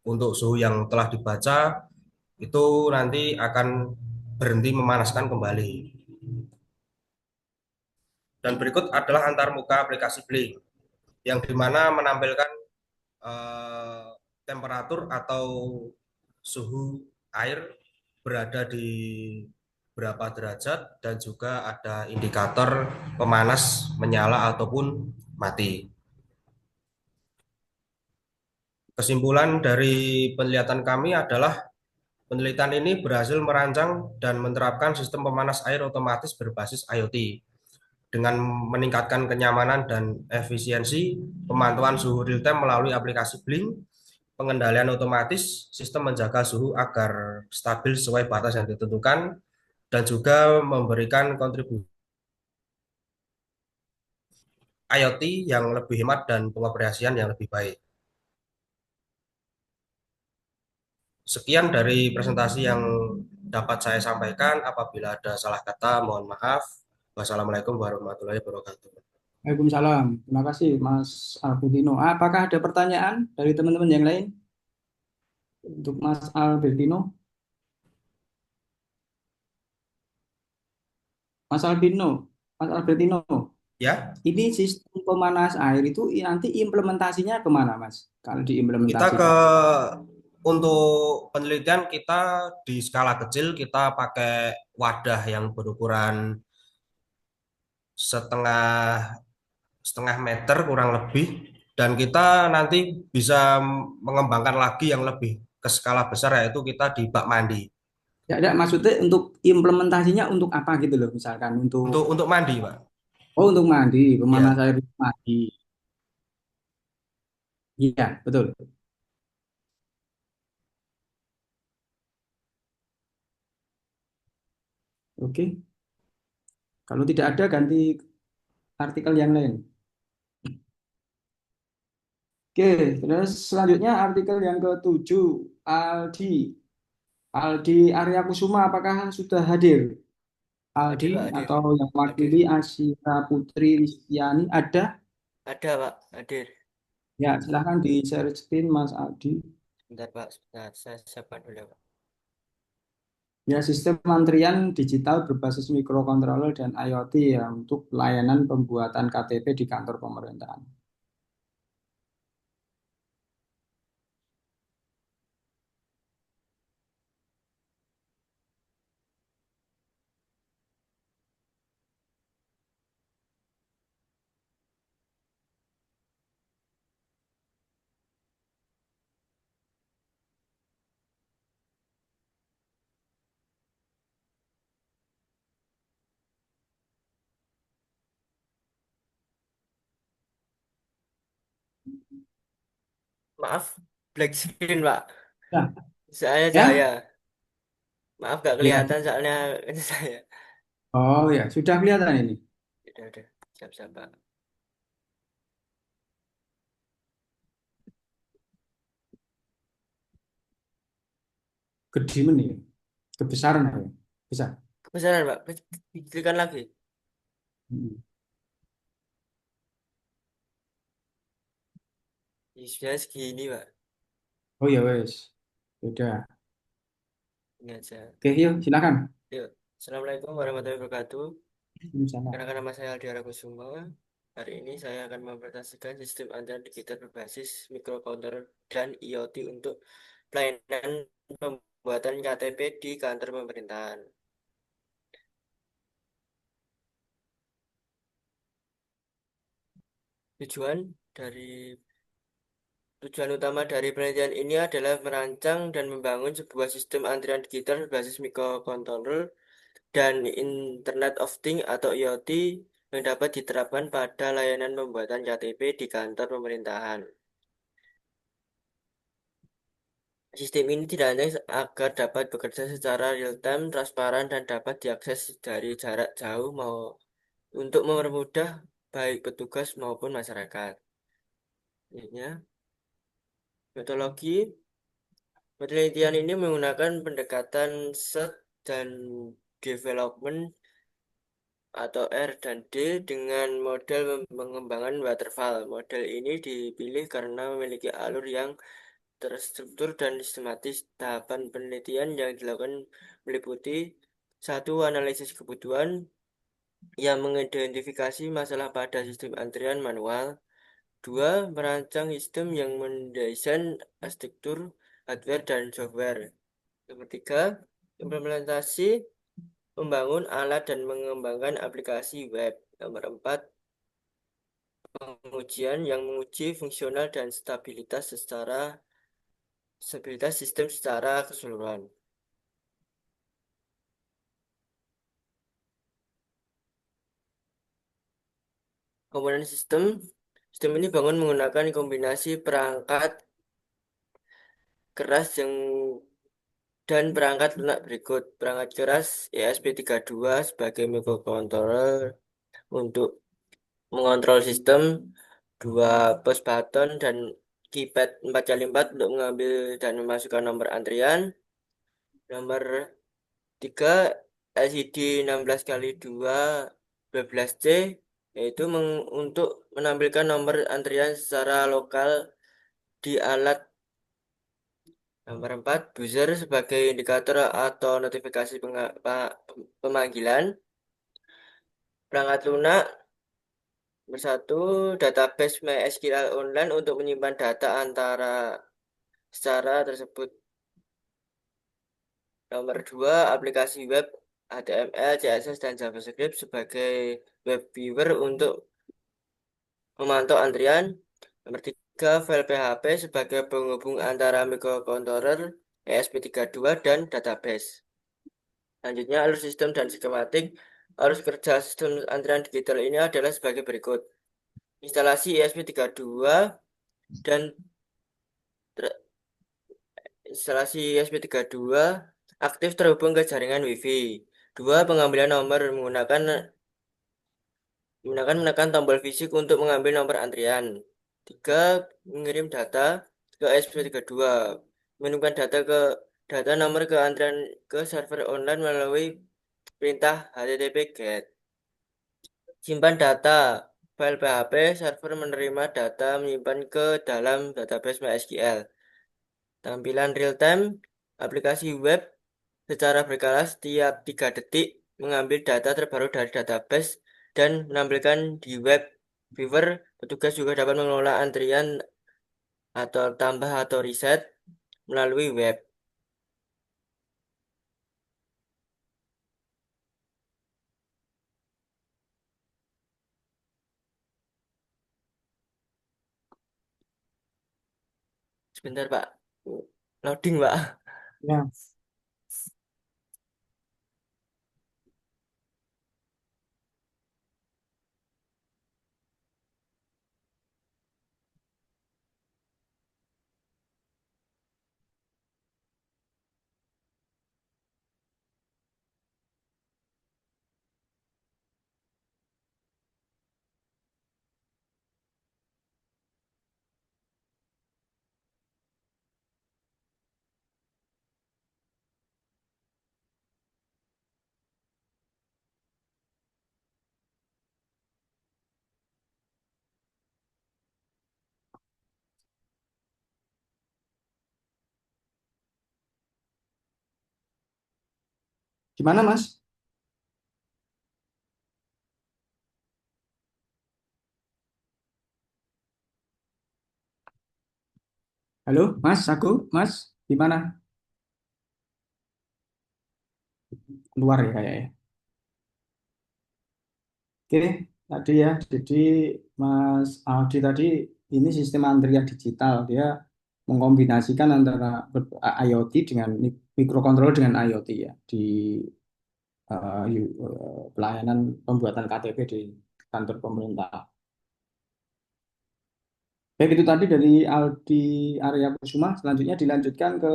untuk suhu yang telah dibaca itu nanti akan berhenti memanaskan kembali. Dan berikut adalah antarmuka aplikasi Blink yang dimana menampilkan temperatur atau suhu air berada di berapa derajat, dan juga ada indikator pemanas menyala ataupun mati. Kesimpulan dari penelitian kami adalah penelitian ini berhasil merancang dan menerapkan sistem pemanas air otomatis berbasis IoT dengan meningkatkan kenyamanan dan efisiensi pemantauan suhu real time melalui aplikasi Blink, pengendalian otomatis, sistem menjaga suhu agar stabil sesuai batas yang ditentukan, dan juga memberikan kontribusi IoT yang lebih hemat dan pengoperasian yang lebih baik. Sekian dari presentasi yang dapat saya sampaikan. Apabila ada salah kata, mohon maaf. Wassalamualaikum warahmatullahi wabarakatuh. Waalaikumsalam. Terima kasih Mas Albertino. Apakah ada pertanyaan dari teman-teman yang lain untuk Mas Albertino? Mas Albino, Mas Albertino, Ya, ini sistem pemanas air itu nanti implementasinya kemana, Mas? Kalau kita diimplementasikan. untuk penelitian kita di skala kecil kita pakai wadah yang berukuran setengah setengah meter kurang lebih, dan kita nanti bisa mengembangkan lagi yang lebih ke skala besar yaitu kita di bak mandi. Ya, maksudnya untuk implementasinya untuk apa gitu loh, misalkan Untuk mandi, Pak. untuk mandi, pemanas Ya. air mandi. Iya, betul. Oke. Kalau tidak ada ganti artikel yang lain. Oke, terus selanjutnya artikel yang ke-7, Aldi. Aldi Arya Kusuma, apakah sudah hadir? Aldi Hadir, Pak, hadir. atau yang Hadir. mewakili Asyira Putri Listiani ada? Ada, Pak, hadir. Ya, silahkan di share screen Mas Aldi. Bentar, Pak, sebentar. Saya siapkan dulu, Pak. Ya, sistem antrian digital berbasis microcontroller dan IoT ya untuk pelayanan pembuatan KTP di kantor pemerintahan. Maaf, black screen, Pak. Ya, Saya ya, cahaya. Maaf, gak lihat. kelihatan soalnya ini saya. Oh ya, sudah kelihatan ini. Udah. Siap-siap, Pak. Gede nih, kebesaran ya. Besar. Kebesaran, Pak. Klikkan lagi. Hmm. Sudah segini, Pak. Oh ya wes, sudah. Ini aja. Oke, yuk silakan. Yuk. Assalamualaikum warahmatullahi wabarakatuh. Misalnya. Karena nama saya Aldi Kusuma. Hari ini saya akan mempresentasikan sistem antrian digital berbasis microcontroller dan IoT untuk pelayanan pembuatan KTP di kantor pemerintahan. Tujuan dari Tujuan utama dari penelitian ini adalah merancang dan membangun sebuah sistem antrian digital berbasis microcontroller dan Internet of Things atau IoT yang dapat diterapkan pada layanan pembuatan KTP di kantor pemerintahan. Sistem ini dirancang agar dapat bekerja secara real-time, transparan, dan dapat diakses dari jarak jauh mau untuk mempermudah baik petugas maupun masyarakat. Selanjutnya, metodologi penelitian ini menggunakan pendekatan set dan development atau R dan D dengan model pengembangan waterfall. Model ini dipilih karena memiliki alur yang terstruktur dan sistematis. Tahapan penelitian yang dilakukan meliputi satu, analisis kebutuhan yang mengidentifikasi masalah pada sistem antrian manual. Dua, merancang sistem yang mendesain arsitektur hardware dan software. Yang ketiga, implementasi membangun alat dan mengembangkan aplikasi web. Nomor 4, pengujian yang menguji fungsional dan stabilitas sistem secara keseluruhan. Komponen sistem ini bangun menggunakan kombinasi perangkat keras dan perangkat lunak berikut. Perangkat keras ESP32 sebagai microcontroller untuk mengontrol sistem, dua push button dan keypad 4x4 untuk mengambil dan memasukkan nomor antrian. Nomor 3, LCD 16x2 12C yaitu untuk menampilkan nomor antrian secara lokal di alat. Nomor 4, buzzer sebagai indikator atau notifikasi pemanggilan. Perangkat lunak bersatu, database MySQL online untuk menyimpan data antara secara tersebut. Nomor 2, aplikasi web HTML, CSS, dan JavaScript sebagai web viewer untuk memantau antrian. Nomor 3, file PHP sebagai penghubung antara microcontroller, ESP32, dan database. Selanjutnya, alur sistem dan skematik. Arus kerja sistem antrian digital ini adalah sebagai berikut. Instalasi ESP32 dan instalasi ESP32 aktif terhubung ke jaringan WiFi. 2, pengambilan nomor menggunakan menekan tombol fisik untuk mengambil nomor antrian. 3, mengirim data ke ESP32. Mengirimkan data nomor ke antrian ke server online melalui perintah HTTP GET. Simpan data file PHP, server menerima data menyimpan ke dalam database MySQL. Tampilan real-time, aplikasi web secara berkala setiap 3 detik mengambil data terbaru dari database dan menampilkan di web viewer. Petugas juga dapat mengelola antrian atau tambah atau reset melalui web. Sebentar, Pak. Loading, Pak. Ya. Gimana, Mas? Halo, Mas, Mas, gimana? Keluar ya kayaknya. Oke, tadi ya, jadi Mas Aldi tadi ini sistem antrian digital, dia mengkombinasikan antara IoT dengan mikrokontroller dengan IoT ya di pelayanan pembuatan KTP di kantor pemerintah. Baik itu tadi dari Aldi Arya Kusuma, selanjutnya dilanjutkan ke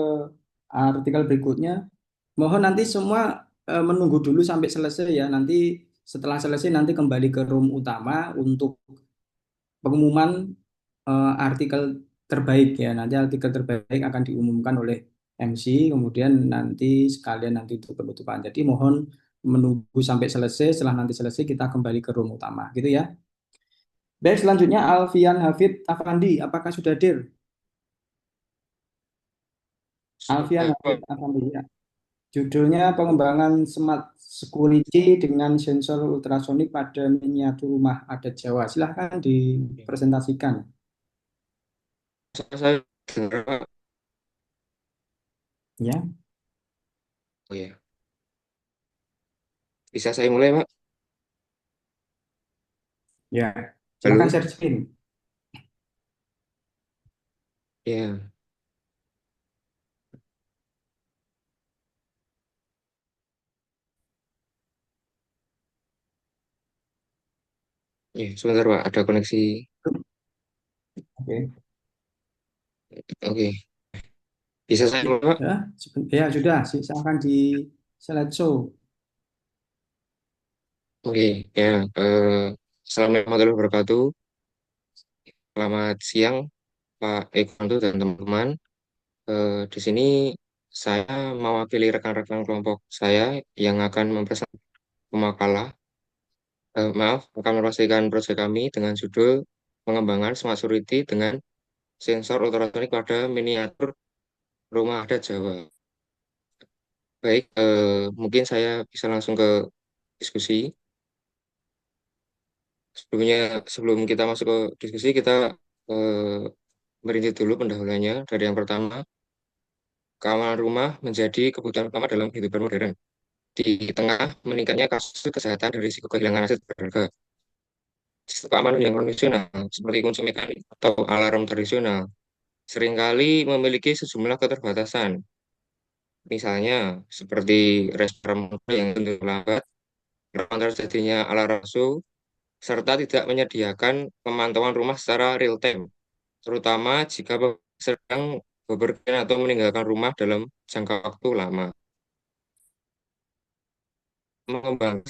artikel berikutnya. Mohon nanti semua menunggu dulu sampai selesai ya. Nanti setelah selesai nanti kembali ke room utama untuk pengumuman artikel terbaik ya. Nanti artikel terbaik akan diumumkan oleh MC, kemudian nanti sekalian nanti untuk penutupan. Jadi mohon menunggu sampai selesai. Setelah nanti selesai kita kembali ke room utama, gitu ya. Baik, selanjutnya Alfian Hafid Afandi, apakah sudah hadir? Alfian Sudah, Hafid Pak. Afandi ya. Judulnya pengembangan smart security dengan sensor ultrasonik pada miniatur rumah adat Jawa. Silahkan dipresentasikan. Saya dengar, Pak. Ya, Oh ya, bisa saya mulai, Pak? ya. Silahkan Halo? share screen. Ya, ya, sebentar, Pak. Ada koneksi. Oke. Oke, bisa saya mulai, Pak? Ya, ya sudah. Silahkan di slideshow. Oke, ya. Assalamualaikum warahmatullahi wabarakatuh. Selamat siang, Pak Ekwanto dan teman-teman. Di sini saya mewakili rekan-rekan kelompok saya yang akan mempresentasikan makalah. Maaf, akan mempresentasikan proyek kami dengan judul pengembangan smart security dengan sensor ultrasonik pada miniatur rumah adat Jawa. Baik, mungkin saya bisa langsung ke diskusi. Sebelum kita masuk ke diskusi, kita eh, merinci dulu pendahuluannya dari yang pertama. Keamanan rumah menjadi kebutuhan utama dalam kehidupan modern. Di tengah meningkatnya kasus kesehatan dan risiko kehilangan aset berharga. Sistem keamanan yang konvensional, seperti kunci mekanik atau alarm tradisional, seringkali memiliki sejumlah keterbatasan. Misalnya, seperti respon yang tentu lambat, rawan terjadinya alarm palsu, serta tidak menyediakan pemantauan rumah secara real time, terutama jika sedang bepergian atau meninggalkan rumah dalam jangka waktu lama. Mengembangkan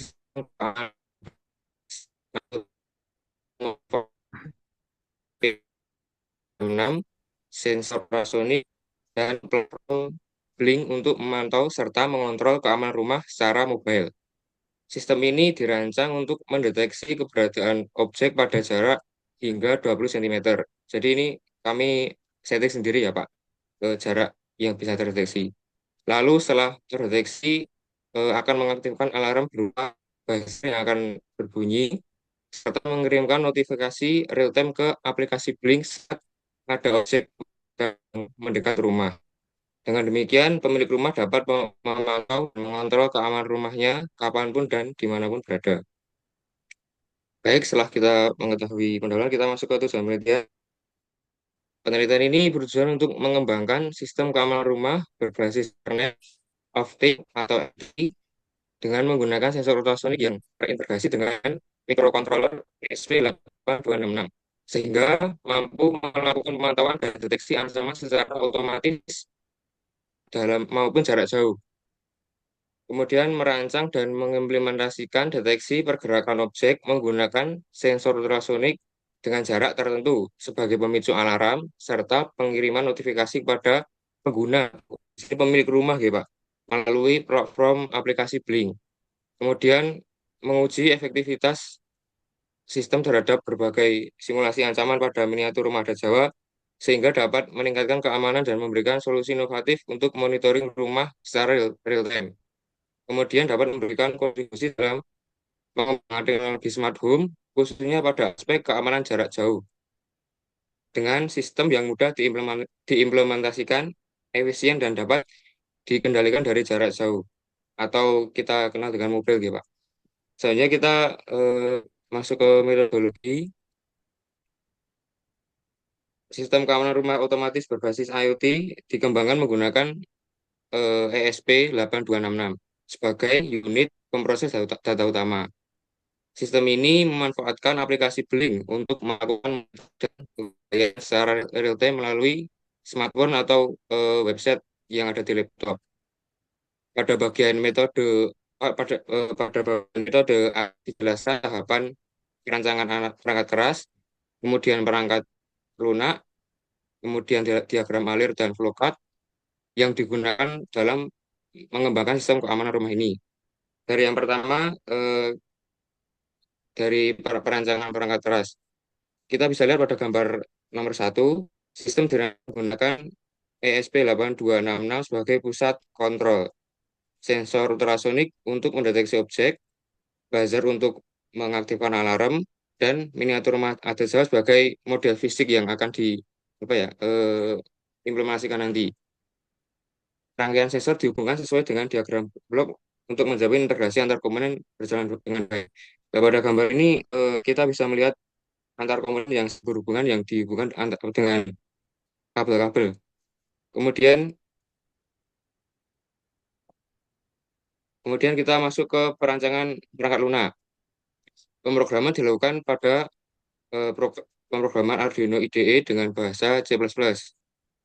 6 sensor ultrasonik dan platform Blink untuk memantau serta mengontrol keamanan rumah secara mobile. Sistem ini dirancang untuk mendeteksi keberadaan objek pada jarak hingga 20 cm. Jadi ini kami setting sendiri ya Pak, ke jarak yang bisa terdeteksi. Lalu setelah terdeteksi akan mengaktifkan alarm berupa buzzer yang akan berbunyi serta mengirimkan notifikasi real time ke aplikasi Blink saat ada objek yang mendekat rumah. Dengan demikian, pemilik rumah dapat memantau dan mengontrol keamanan rumahnya kapanpun dan dimanapun berada. Baik, setelah kita mengetahui pendahuluan, kita masuk ke tujuan penelitian. Penelitian ini bertujuan untuk mengembangkan sistem keamanan rumah berbasis Internet of Things atau IoT dengan menggunakan sensor ultrasonik yang terintegrasi dengan mikrokontroller ESP8266 sehingga mampu melakukan pemantauan dan deteksi ancaman secara otomatis dalam maupun jarak jauh. Kemudian merancang dan mengimplementasikan deteksi pergerakan objek menggunakan sensor ultrasonik dengan jarak tertentu sebagai pemicu alarm serta pengiriman notifikasi kepada pengguna, pemilik rumah, ya Pak, melalui platform aplikasi Blink. Kemudian menguji efektivitas sistem terhadap berbagai simulasi ancaman pada miniatur rumah adat Jawa sehingga dapat meningkatkan keamanan dan memberikan solusi inovatif untuk monitoring rumah secara real time. Kemudian dapat memberikan kontribusi dalam pengembangan teknologi smart home khususnya pada aspek keamanan jarak jauh. dengan sistem yang mudah diimplementasikan, efisien, dan dapat dikendalikan dari jarak jauh. Atau kita kenal dengan mobil gitu, Pak. Selanjutnya kita masuk ke metodologi. Sistem keamanan rumah otomatis berbasis IoT dikembangkan menggunakan ESP8266 sebagai unit pemroses data utama. Sistem ini memanfaatkan aplikasi Blink untuk melakukan secara real time melalui smartphone atau website yang ada di laptop. Pada bagian metode pada bagian metode dijelaskan tahapan perancangan perangkat keras, kemudian perangkat lunak, kemudian diagram alir dan flowchart yang digunakan dalam mengembangkan sistem keamanan rumah ini. Dari yang pertama, dari perancangan perangkat keras. Kita bisa lihat pada gambar nomor 1, sistem menggunakan ESP8266 sebagai pusat kontrol, sensor ultrasonik untuk mendeteksi objek, buzzer untuk mengaktifkan alarm, dan miniatur ada sebagai model fisik yang akan implementasikan nanti. Rangkaian sensor dihubungkan sesuai dengan diagram blok untuk menjamin integrasi antar komponen berjalan dengan baik. Nah, pada gambar ini kita bisa melihat antar komponen yang berhubungan yang dihubungkan dengan kabel-kabel. Kemudian kita masuk ke perancangan perangkat lunak. Pemrograman dilakukan pada pemrograman Arduino IDE dengan bahasa C++.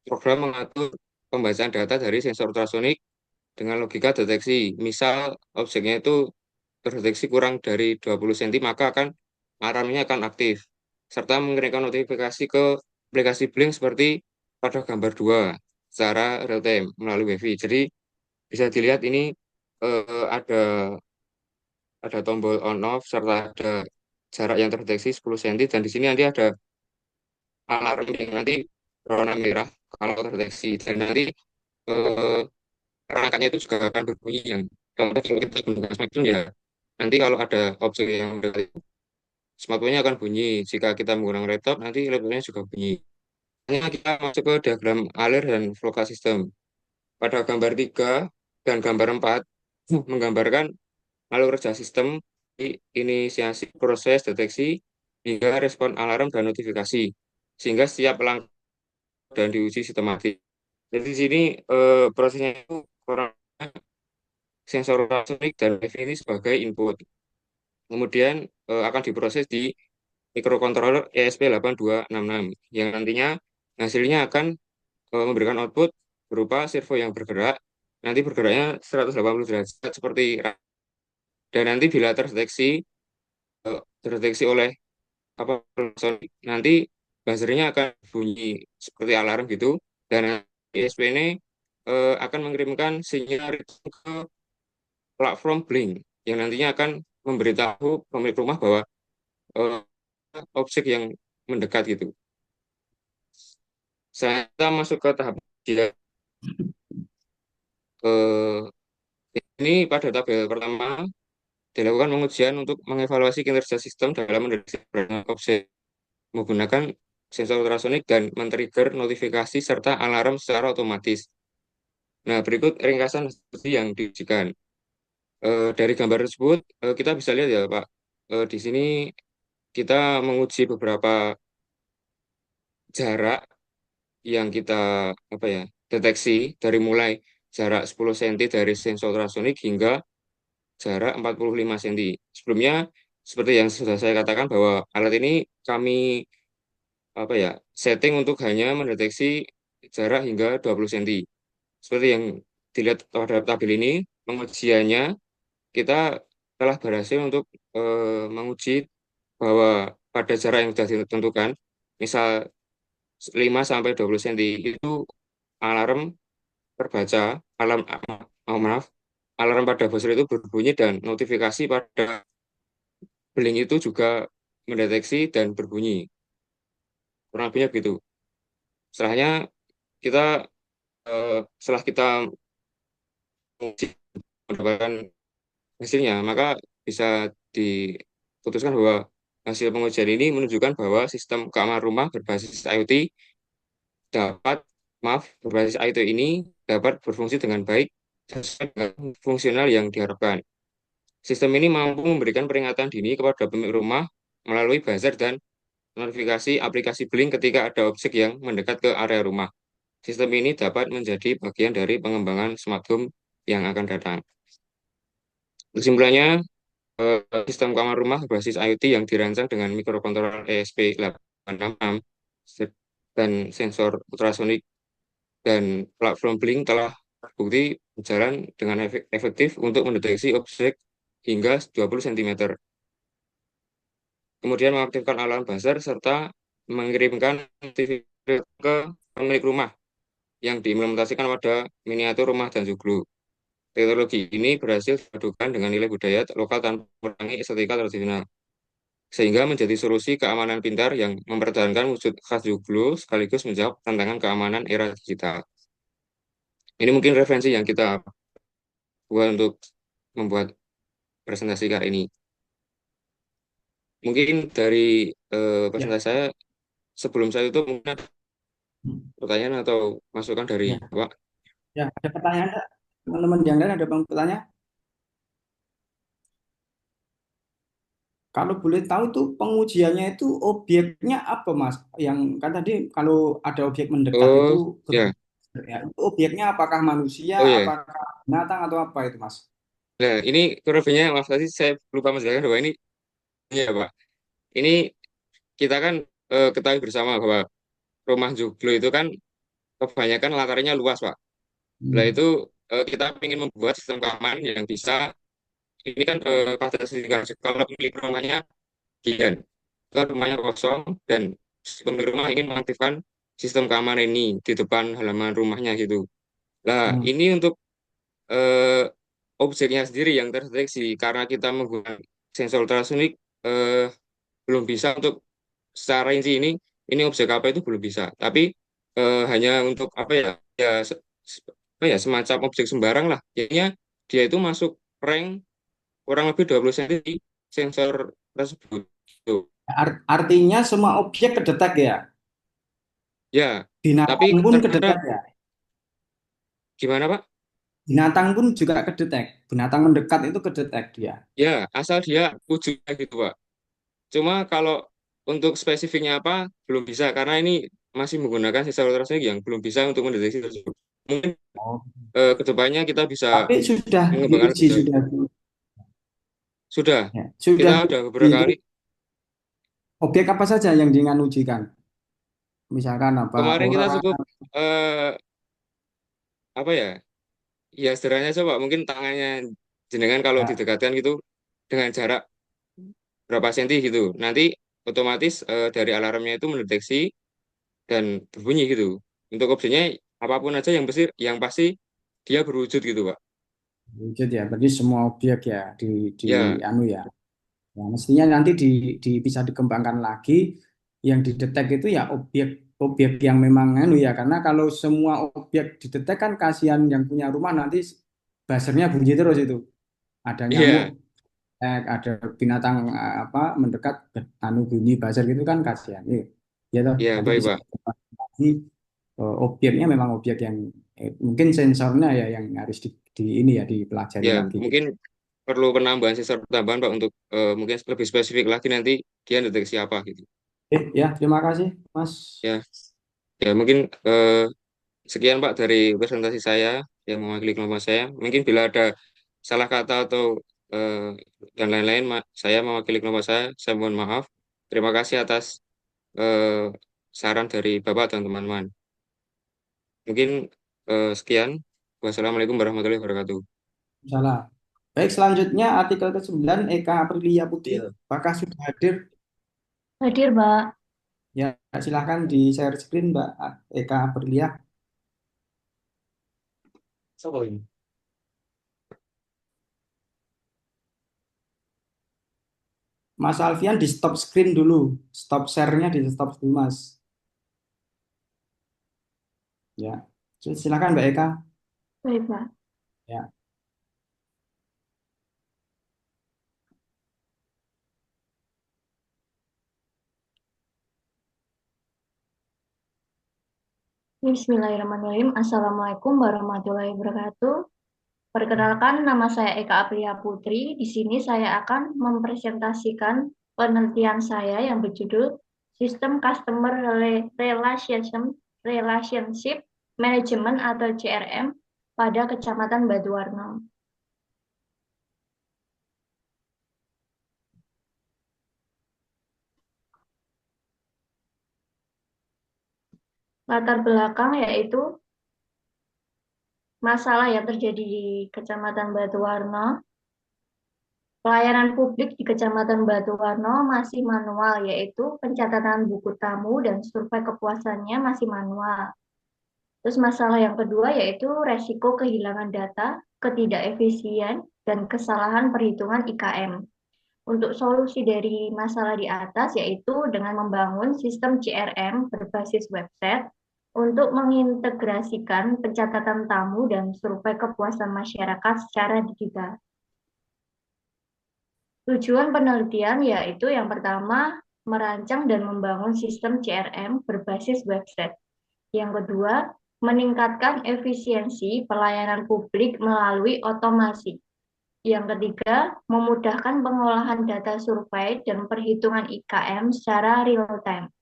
Program mengatur pembacaan data dari sensor ultrasonik dengan logika deteksi. Misal objeknya itu terdeteksi kurang dari 20 cm, maka alarmnya akan aktif. Serta mengirimkan notifikasi ke aplikasi Blink seperti pada gambar 2 secara real time melalui WiFi. Jadi bisa dilihat ini ada tombol on off serta ada jarak yang terdeteksi 10 cm, dan di sini nanti ada alarm yang nanti berwarna merah kalau terdeteksi, dan nanti eh, perangkatnya itu juga akan berbunyi yang kalau kita gunakan smartphone ya, nanti kalau ada objek yang mendekat, smartphone-nya akan bunyi. Jika kita menggunakan laptop, nanti laptopnya juga bunyi. Selanjutnya kita masuk ke diagram alir dan flowchart system. Pada gambar 3 dan gambar 4 menggambarkan alur kerja sistem di inisiasi proses deteksi hingga respon alarm dan notifikasi, sehingga setiap langkah dan diuji sistematis. Jadi di sini prosesnya itu kurang sensor ultrasonik dan wifi ini sebagai input. Kemudian akan diproses di microcontroller ESP8266 yang nantinya hasilnya akan memberikan output berupa servo yang bergerak, nanti bergeraknya 180 derajat seperti, dan nanti bila terdeteksi oleh apa nanti buzzernya akan bunyi seperti alarm gitu, dan ISP ini akan mengirimkan sinyal ke platform Blink yang nantinya akan memberitahu pemilik rumah bahwa eh, objek yang mendekat gitu. Saya masuk ke tahap tiga. Ini pada tabel pertama dilakukan pengujian untuk mengevaluasi kinerja sistem dalam mendeteksi objek menggunakan sensor ultrasonik dan men-trigger notifikasi serta alarm secara otomatis. Nah, berikut ringkasan seperti yang diujikan. Dari gambar tersebut, kita bisa lihat ya, Pak. Di sini kita menguji beberapa jarak yang kita deteksi dari mulai jarak 10 cm dari sensor ultrasonik hingga jarak 45 cm. Sebelumnya, seperti yang sudah saya katakan bahwa alat ini kami setting untuk hanya mendeteksi jarak hingga 20 cm. Seperti yang dilihat pada tabel ini, pengujiannya kita telah berhasil untuk menguji bahwa pada jarak yang sudah ditentukan, misal 5 sampai 20 cm, itu alarm terbaca, maaf, alarm pada buzzer itu berbunyi dan notifikasi pada Blink itu juga mendeteksi dan berbunyi. Kurang lebihnya begitu. Setelahnya kita setelah kita mendapatkan hasilnya, maka bisa diputuskan bahwa hasil pengujian ini menunjukkan bahwa sistem keamanan rumah berbasis IoT dapat, berbasis IoT ini dapat berfungsi dengan baik sesuai dengan fungsional yang diharapkan. Sistem ini mampu memberikan peringatan dini kepada pemilik rumah melalui buzzer dan notifikasi aplikasi Blink ketika ada objek yang mendekat ke area rumah. Sistem ini dapat menjadi bagian dari pengembangan smart home yang akan datang. Kesimpulannya, sistem keamanan rumah berbasis IoT yang dirancang dengan mikrokontroler ESP866 dan sensor ultrasonik dan platform Blink telah terbukti berjalan dengan efektif untuk mendeteksi objek hingga 20 cm. Kemudian mengaktifkan alarm buzzer serta mengirimkan notifikasi ke pemilik rumah yang diimplementasikan pada miniatur rumah dan joglo. Teknologi ini berhasil dipadukan dengan nilai budaya lokal tanpa mengurangi estetika tradisional, sehingga menjadi solusi keamanan pintar yang mempertahankan wujud khas joglo sekaligus menjawab tantangan keamanan era digital. Ini mungkin referensi yang kita buat untuk membuat presentasi kali ini. Mungkin dari Ya, presentasi saya, sebelum saya itu mungkin ada pertanyaan atau masukan dari ya, Pak. ya. Ada pertanyaan nggak? Teman-teman yang lain ada pertanyaan? Kalau boleh tahu tuh pengujiannya itu objeknya apa, Mas? Yang kan tadi kalau ada objek mendekat itu Oh ya, ya, itu objeknya apakah manusia, oh ya. apakah binatang atau apa itu, Mas? Nah, ini kurvanya maaf tadi saya lupa menjelaskan bahwa ini ya Pak. Ini kita kan ketahui bersama bahwa rumah joglo itu kan kebanyakan latarnya luas, Pak. Nah, Hmm. itu kita ingin membuat sistem keamanan yang bisa ini kan pada sisi kalau pemilik rumahnya gian, kan rumahnya kosong dan si pemilik rumah ingin mengaktifkan sistem keamanan ini di depan halaman rumahnya gitu. Nah, Hmm. ini untuk eh, objeknya sendiri yang terdeteksi karena kita menggunakan sensor ultrasonik eh, belum bisa untuk secara inti ini objek apa itu belum bisa. Tapi hanya untuk apa ya ya apa ya semacam objek sembarang lah. Jadinya dia itu masuk rank kurang lebih 20 cm di sensor tersebut. Tuh. Artinya semua objek kedetek ya, Ya, tapi binatang pun terkadang kedetek ya, gimana Pak? binatang pun juga kedetek, binatang mendekat itu kedetek dia. Ya, asal dia wujudnya gitu Pak. Cuma kalau untuk spesifiknya apa belum bisa karena ini masih menggunakan sensor ultrasonic yang belum bisa untuk mendeteksi tersebut. Mungkin Oh. kedepannya kita bisa Tapi sudah mengembangkan lebih diuji, jauh. sudah, Sudah, ya, kita sudah udah diuji beberapa itu kali. objek apa saja yang dengan ujikan, misalkan apa Kemarin kita orang. cukup eh, apa ya? Ya sederhananya coba mungkin tangannya jenengan kalau Ya, didekatkan gitu dengan jarak berapa senti gitu. Nanti otomatis dari alarmnya itu mendeteksi dan berbunyi gitu. Untuk objeknya apapun aja yang pasti dia berwujud gitu, Pak. wujud ya, berarti semua objek ya di Ya, anu ya. Ya, mestinya nanti bisa dikembangkan lagi yang didetek itu ya objek yang memang anu ya, karena kalau semua objek didetek kan kasihan yang punya rumah nanti buzzernya bunyi terus itu. Ada nyamuk, iya, ada binatang apa mendekat anu bunyi buzzer gitu kan kasihan. Iya. Ya toh, iya nanti baik, bisa Pak. dikembangkan lagi objeknya memang objek yang mungkin sensornya ya yang harus di ini ya dipelajari Ya, lagi gitu. mungkin perlu penambahan sensor tambahan, Pak, untuk mungkin lebih spesifik lagi nanti dia deteksi apa gitu. Ya, terima kasih Mas. Ya, ya mungkin sekian Pak dari presentasi saya yang mewakili kelompok saya. Mungkin bila ada salah kata atau eh, dan lain-lain, saya mewakili kelompok saya mohon maaf. Terima kasih atas eh, saran dari Bapak dan teman-teman. Mungkin sekian. Wassalamualaikum warahmatullahi wabarakatuh. Salah. Baik, selanjutnya artikel ke-9 Eka Aprilia Putri. Iya. Apakah sudah hadir? Hadir, Mbak. Ya, silahkan di share screen, Mbak Eka Aprilia. Siapa ini? Mas Alfian di stop screen dulu. Stop share-nya di stop dulu, Mas. Ya. Silakan, Mbak Eka. Baik, Mbak. Ya. Bismillahirrahmanirrahim. Assalamualaikum warahmatullahi wabarakatuh. Perkenalkan, nama saya Eka Aprilia Putri. Di sini saya akan mempresentasikan penelitian saya yang berjudul Sistem Customer Relationship Management atau CRM pada Kecamatan Batuwarno. Latar belakang yaitu masalah yang terjadi di Kecamatan Batuwarno. Pelayanan publik di Kecamatan Batuwarno masih manual, yaitu pencatatan buku tamu dan survei kepuasannya masih manual. Terus masalah yang kedua yaitu resiko kehilangan data, ketidakefisien, dan kesalahan perhitungan IKM. Untuk solusi dari masalah di atas yaitu dengan membangun sistem CRM berbasis website untuk mengintegrasikan pencatatan tamu dan survei kepuasan masyarakat secara digital. Tujuan penelitian yaitu yang pertama, merancang dan membangun sistem CRM berbasis website. Yang kedua, meningkatkan efisiensi pelayanan publik melalui otomasi. Yang ketiga, memudahkan pengolahan data survei dan perhitungan IKM secara real-time.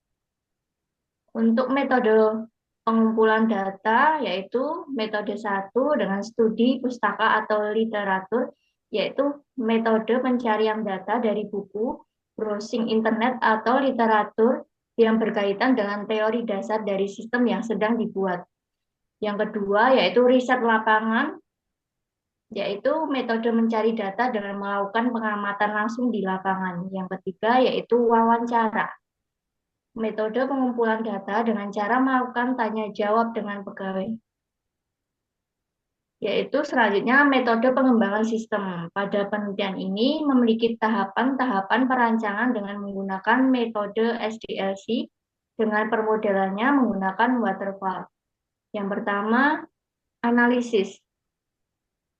Untuk metode pengumpulan data, yaitu metode 1 dengan studi pustaka atau literatur, yaitu metode pencarian data dari buku, browsing internet, atau literatur yang berkaitan dengan teori dasar dari sistem yang sedang dibuat. Yang kedua, yaitu riset lapangan, yaitu metode mencari data dengan melakukan pengamatan langsung di lapangan. Yang ketiga, yaitu wawancara. Metode pengumpulan data dengan cara melakukan tanya jawab dengan pegawai. Yaitu selanjutnya metode pengembangan sistem. Pada penelitian ini memiliki tahapan-tahapan perancangan dengan menggunakan metode SDLC dengan permodelannya menggunakan waterfall. Yang pertama, analisis.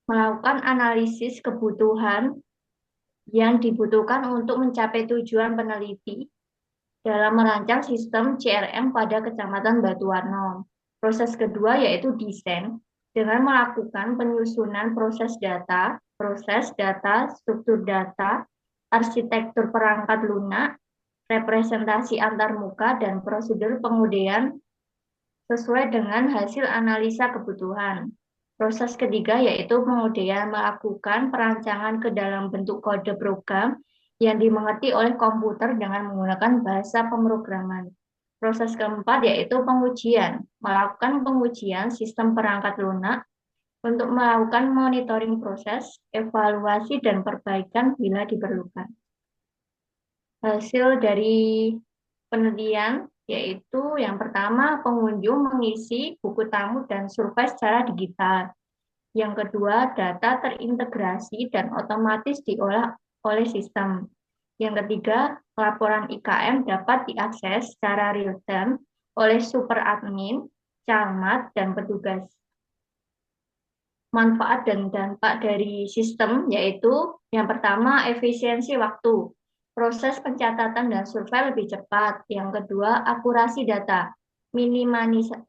Melakukan analisis kebutuhan yang dibutuhkan untuk mencapai tujuan peneliti dalam merancang sistem CRM pada Kecamatan Batuwarno. Proses kedua yaitu desain dengan melakukan penyusunan proses data, struktur data, arsitektur perangkat lunak, representasi antarmuka, dan prosedur pengundian sesuai dengan hasil analisa kebutuhan. Proses ketiga yaitu pengundian melakukan perancangan ke dalam bentuk kode program yang dimengerti oleh komputer dengan menggunakan bahasa pemrograman. Proses keempat yaitu pengujian, melakukan pengujian sistem perangkat lunak untuk melakukan monitoring proses, evaluasi, dan perbaikan bila diperlukan. Hasil dari penelitian yaitu yang pertama, pengunjung mengisi buku tamu dan survei secara digital. Yang kedua, data terintegrasi dan otomatis diolah oleh sistem. Yang ketiga, laporan IKM dapat diakses secara real-time oleh super admin, camat, dan petugas. Manfaat dan dampak dari sistem yaitu yang pertama, efisiensi waktu. Proses pencatatan dan survei lebih cepat. Yang kedua, akurasi data. Minimisasi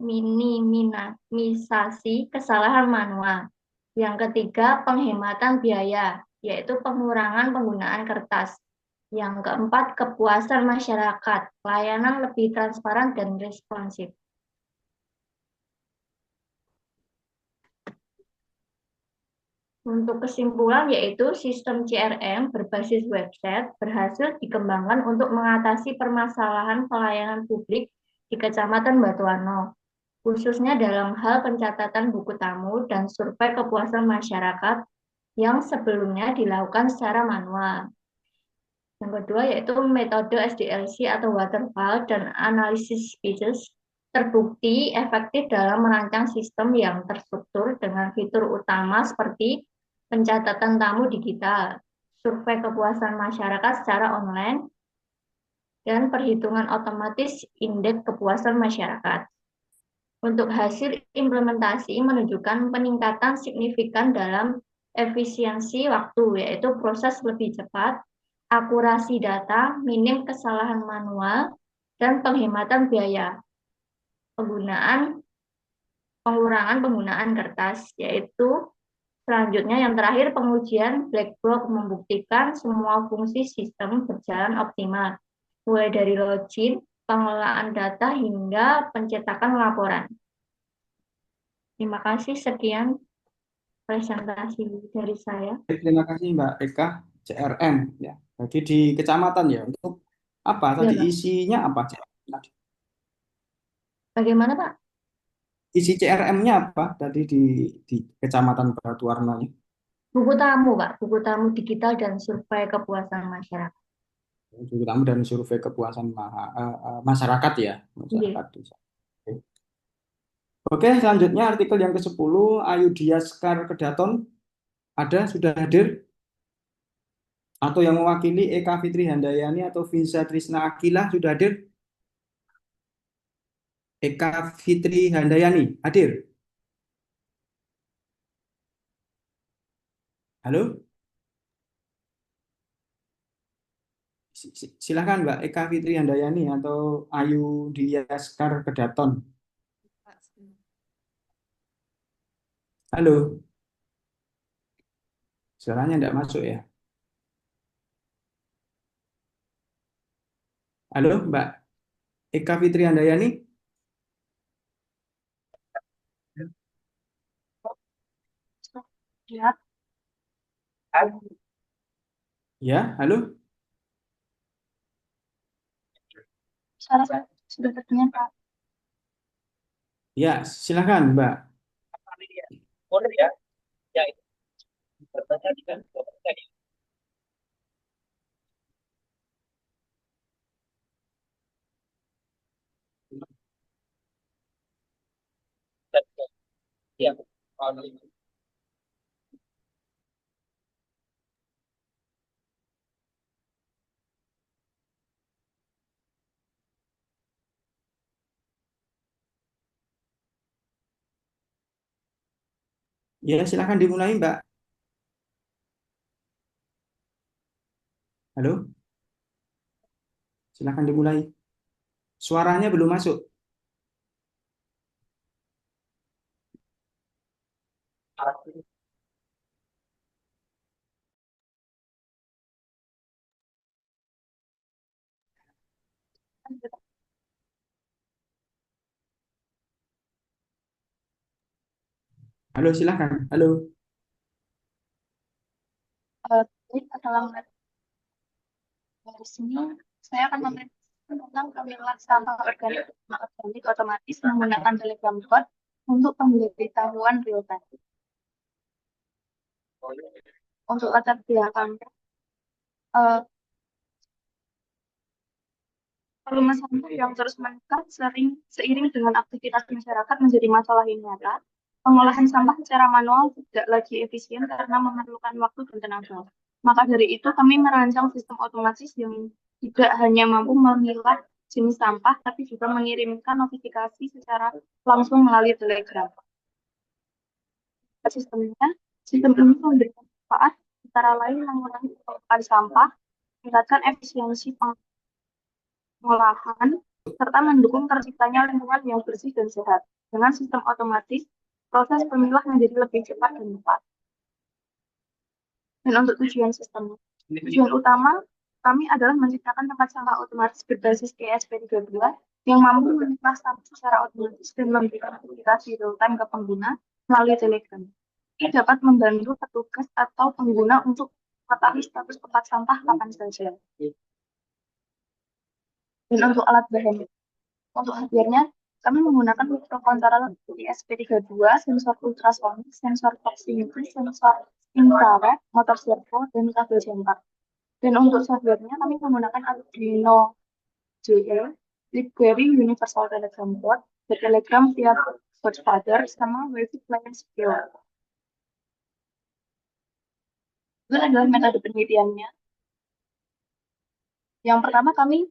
kesalahan manual. Yang ketiga, penghematan biaya, yaitu pengurangan penggunaan kertas. Yang keempat, kepuasan masyarakat, layanan lebih transparan dan responsif. Untuk kesimpulan yaitu sistem CRM berbasis website berhasil dikembangkan untuk mengatasi permasalahan pelayanan publik di Kecamatan Batuwarno, khususnya dalam hal pencatatan buku tamu dan survei kepuasan masyarakat yang sebelumnya dilakukan secara manual. Yang kedua yaitu metode SDLC atau waterfall dan analisis species terbukti efektif dalam merancang sistem yang terstruktur dengan fitur utama seperti pencatatan tamu digital, survei kepuasan masyarakat secara online, dan perhitungan otomatis indeks kepuasan masyarakat. Untuk hasil implementasi menunjukkan peningkatan signifikan dalam efisiensi waktu, yaitu proses lebih cepat, akurasi data, minim kesalahan manual, dan penghematan biaya. Penggunaan pengurangan penggunaan kertas, yaitu selanjutnya yang terakhir pengujian black box membuktikan semua fungsi sistem berjalan optimal, mulai dari login, pengelolaan data hingga pencetakan laporan. Terima kasih, sekian presentasi dari saya. Terima kasih Mbak Eka, CRM ya. Jadi di kecamatan ya, untuk apa Ya, tadi Pak. isinya apa? Bagaimana, Pak? Isi CRM-nya apa tadi di kecamatan Batu Warnanya? Buku tamu, Pak. Buku tamu digital dan survei kepuasan masyarakat. Buku tamu dan survei kepuasan masyarakat ya, Iya. masyarakat desa. Oke, selanjutnya artikel yang ke-10, Ayudhya Sekar Kedaton ada, sudah hadir? Atau yang mewakili Eka Fitri Handayani atau Vinsa Trisna Akila sudah hadir? Eka Fitri Handayani hadir? Halo? Silakan Mbak Eka Fitri Handayani atau Ayudhya Sekar Kedaton. Halo? Suaranya tidak masuk ya? Halo Mbak Eka Fitri Handayani? Ya. Ya, halo? Suara saya sudah terdengar, Pak. Ya, silakan Mbak. Ya, silakan dimulai Mbak. Halo? Silakan dimulai. Suaranya belum masuk. Halo, silakan. Halo. Dalam dari sini saya akan memberikan tentang pemilahan sampah organik otomatis menggunakan Telegram bot untuk pemberitahuan real time. Untuk latar belakang volume sampah yang terus meningkat seiring dengan aktivitas masyarakat menjadi masalah yang nyata. Pengolahan sampah secara manual tidak lagi efisien karena memerlukan waktu dan tenaga. Maka dari itu kami merancang sistem otomatis yang tidak hanya mampu memilah jenis sampah, tapi juga mengirimkan notifikasi secara langsung melalui Telegram. Sistem ini memberikan manfaat antara lain mengurangi pengelolaan sampah, meningkatkan efisiensi pengolahan, serta mendukung terciptanya lingkungan yang bersih dan sehat. Dengan sistem otomatis, proses pemilah menjadi lebih cepat dan tepat. Dan untuk tujuan utama kami adalah menciptakan tempat sampah otomatis berbasis ESP32 yang mampu memilah sampah secara otomatis dan memberikan notifikasi real-time ke pengguna melalui Telegram. Ini dapat membantu petugas atau pengguna untuk mengetahui status tempat sampah kapan saja. Dan untuk alat bahan, untuk hardware-nya, kami menggunakan mikrokontroler ESP32, sensor ultrasonik, sensor proximity, sensor infrared, motor servo, dan kabel jangkar. Dan untuk software-nya, kami menggunakan Arduino JL, BlackBerry Universal Telegram Board, Telegram via Godfather, sama Wi-Fi Client Skill. Itu adalah metode penelitiannya. Yang pertama kami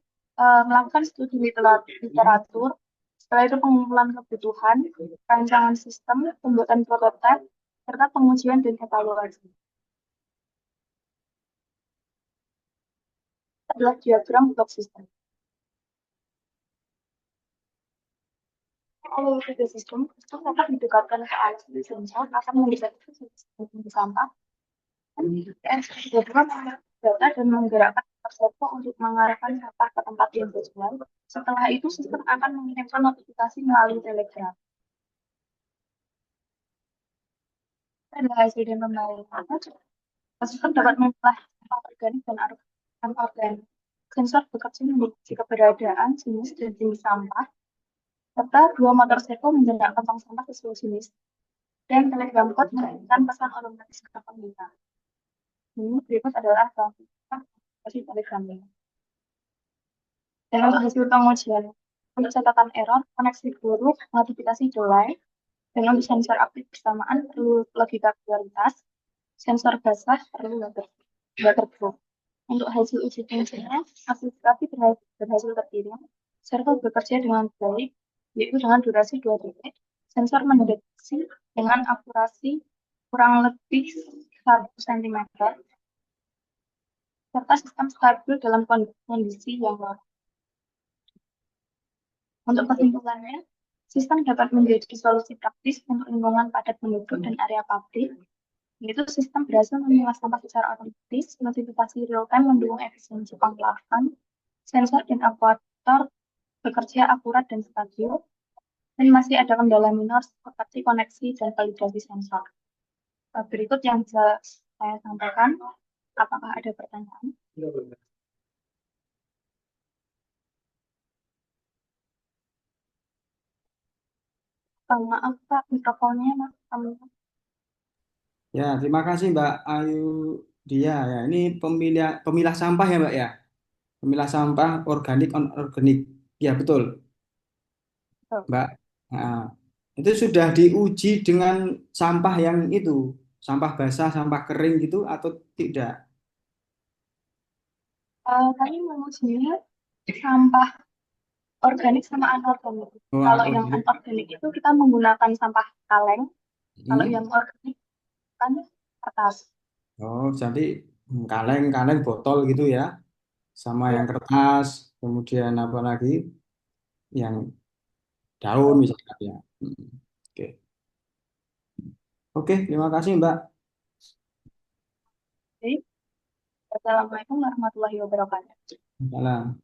melakukan studi literatur, setelah itu pengumpulan kebutuhan, rancangan sistem, pembuatan prototipe, serta pengujian dan evaluasi. Adalah diagram blok sistem. Kalau tiga sistem dapat didekatkan ke alat sensor akan mendeteksi jenis sampah dan data dan menggerakkan servo untuk mengarahkan sampah ke tempat yang sesuai. Setelah itu, sistem akan mengirimkan notifikasi melalui Telegram. Pada hasil dan pembayaran, sistem dapat memilah sampah organik dan anorganik. Sensor bekerja mendeteksi keberadaan jenis dan jenis sampah, serta dua motor servo menjaga kantong sampah sesuai jenis. Dan Telegram Code mengirimkan pesan otomatis ke pengguna. Ini berikut adalah versi Telegram ini. Dan untuk hasil pengujian, untuk catatan error, koneksi buruk, notifikasi delay, dan untuk sensor aktif bersamaan perlu logika prioritas, sensor basah perlu waterproof. Untuk hasil uji fungsinya, aplikasi berhasil terkirim, server bekerja dengan baik, yaitu dengan durasi 2 detik, sensor mendeteksi dengan akurasi kurang lebih 1 cm, serta sistem stabil dalam kondisi yang normal. Untuk kesimpulannya, sistem dapat menjadi solusi praktis untuk lingkungan padat penduduk dan area pabrik, yaitu sistem berhasil memilah sampah secara otomatis, notifikasi real-time mendukung efisiensi pengelolaan, sensor dan aktuator bekerja akurat dan stabil, dan masih ada kendala minor seperti koneksi dan validasi sensor. Berikut yang bisa saya sampaikan. Apakah ada pertanyaan? Maaf Pak, mikrofonnya Mas. Ya, terima kasih Mbak Ayu Dia. Ya, ini pemilah sampah ya Mbak ya. Pemilah sampah organik non-organik. Ya, betul. Mbak. Nah, itu sudah diuji dengan sampah yang itu, sampah basah, sampah kering gitu atau tidak? Kami mengujinya sampah organik sama anorganik. Oh, Kalau yang organik. anorganik itu kita menggunakan sampah kaleng. Kalau Hmm. yang organik kan kertas. Oh, jadi kaleng botol gitu ya, sama yang kertas, kemudian apa lagi, yang daun misalnya ya. Oke, oke, terima kasih Mbak. Oke. Assalamualaikum warahmatullahi wabarakatuh. Salam.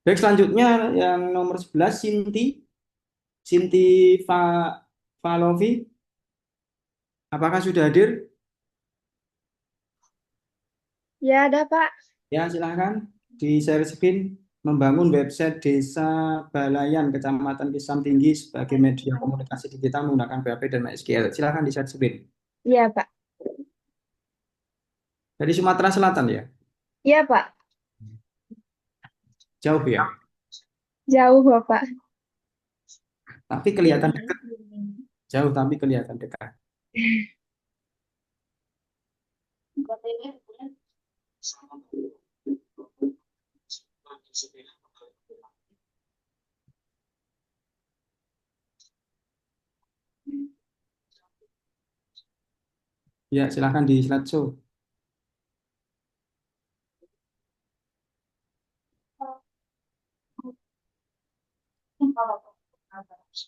Baik, selanjutnya yang nomor 11, Sinti Falovi. Apakah sudah hadir? Ya, ada Pak. Ya, silahkan di share screen. Membangun website Desa Balayan Kecamatan Kisam Tinggi sebagai media komunikasi digital menggunakan PHP dan MySQL. Silahkan di share screen. Iya, Pak. Dari Sumatera Selatan ya? Iya, Pak. Jauh ya? Jauh, Bapak. Tapi kelihatan dekat. Jauh tapi kelihatan dekat. Ya, silahkan di slideshow.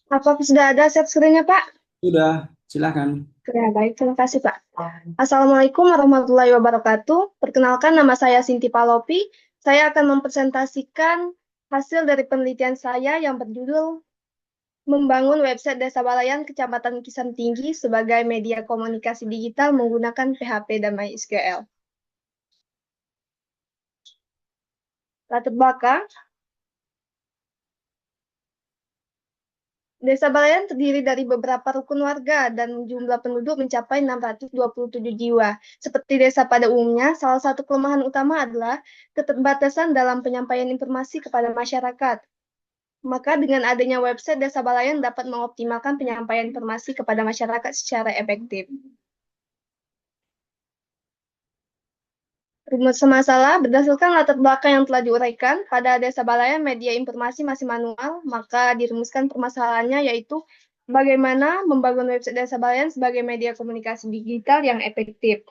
Apa sudah ada share screen-nya, Pak? Sudah, silahkan. Ya, baik. Terima kasih, Pak. Assalamualaikum warahmatullahi wabarakatuh. Perkenalkan, nama saya Sinti Palopi. Saya akan mempresentasikan hasil dari penelitian saya yang berjudul Membangun Website Desa Balayan Kecamatan Kisam Tinggi sebagai media komunikasi digital menggunakan PHP dan MySQL. Latar belakang, Desa Balayan terdiri dari beberapa rukun warga dan jumlah penduduk mencapai 627 jiwa. Seperti desa pada umumnya, salah satu kelemahan utama adalah keterbatasan dalam penyampaian informasi kepada masyarakat. Maka dengan adanya website Desa Balayan dapat mengoptimalkan penyampaian informasi kepada masyarakat secara efektif. Rumus masalah berdasarkan latar belakang yang telah diuraikan, pada Desa Balayan media informasi masih manual, maka dirumuskan permasalahannya yaitu bagaimana membangun website Desa Balayan sebagai media komunikasi digital yang efektif.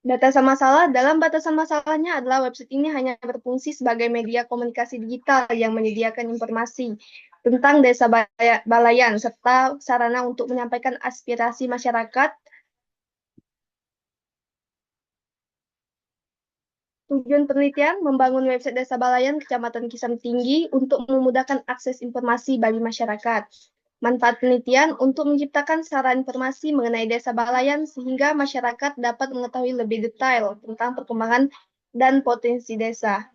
Batasan masalah, dalam batasan masalahnya adalah website ini hanya berfungsi sebagai media komunikasi digital yang menyediakan informasi tentang desa balayan serta sarana untuk menyampaikan aspirasi masyarakat. Tujuan penelitian membangun website Desa Balayan Kecamatan Kisam Tinggi untuk memudahkan akses informasi bagi masyarakat. Manfaat penelitian untuk menciptakan sarana informasi mengenai Desa Balayan sehingga masyarakat dapat mengetahui lebih detail tentang perkembangan dan potensi desa.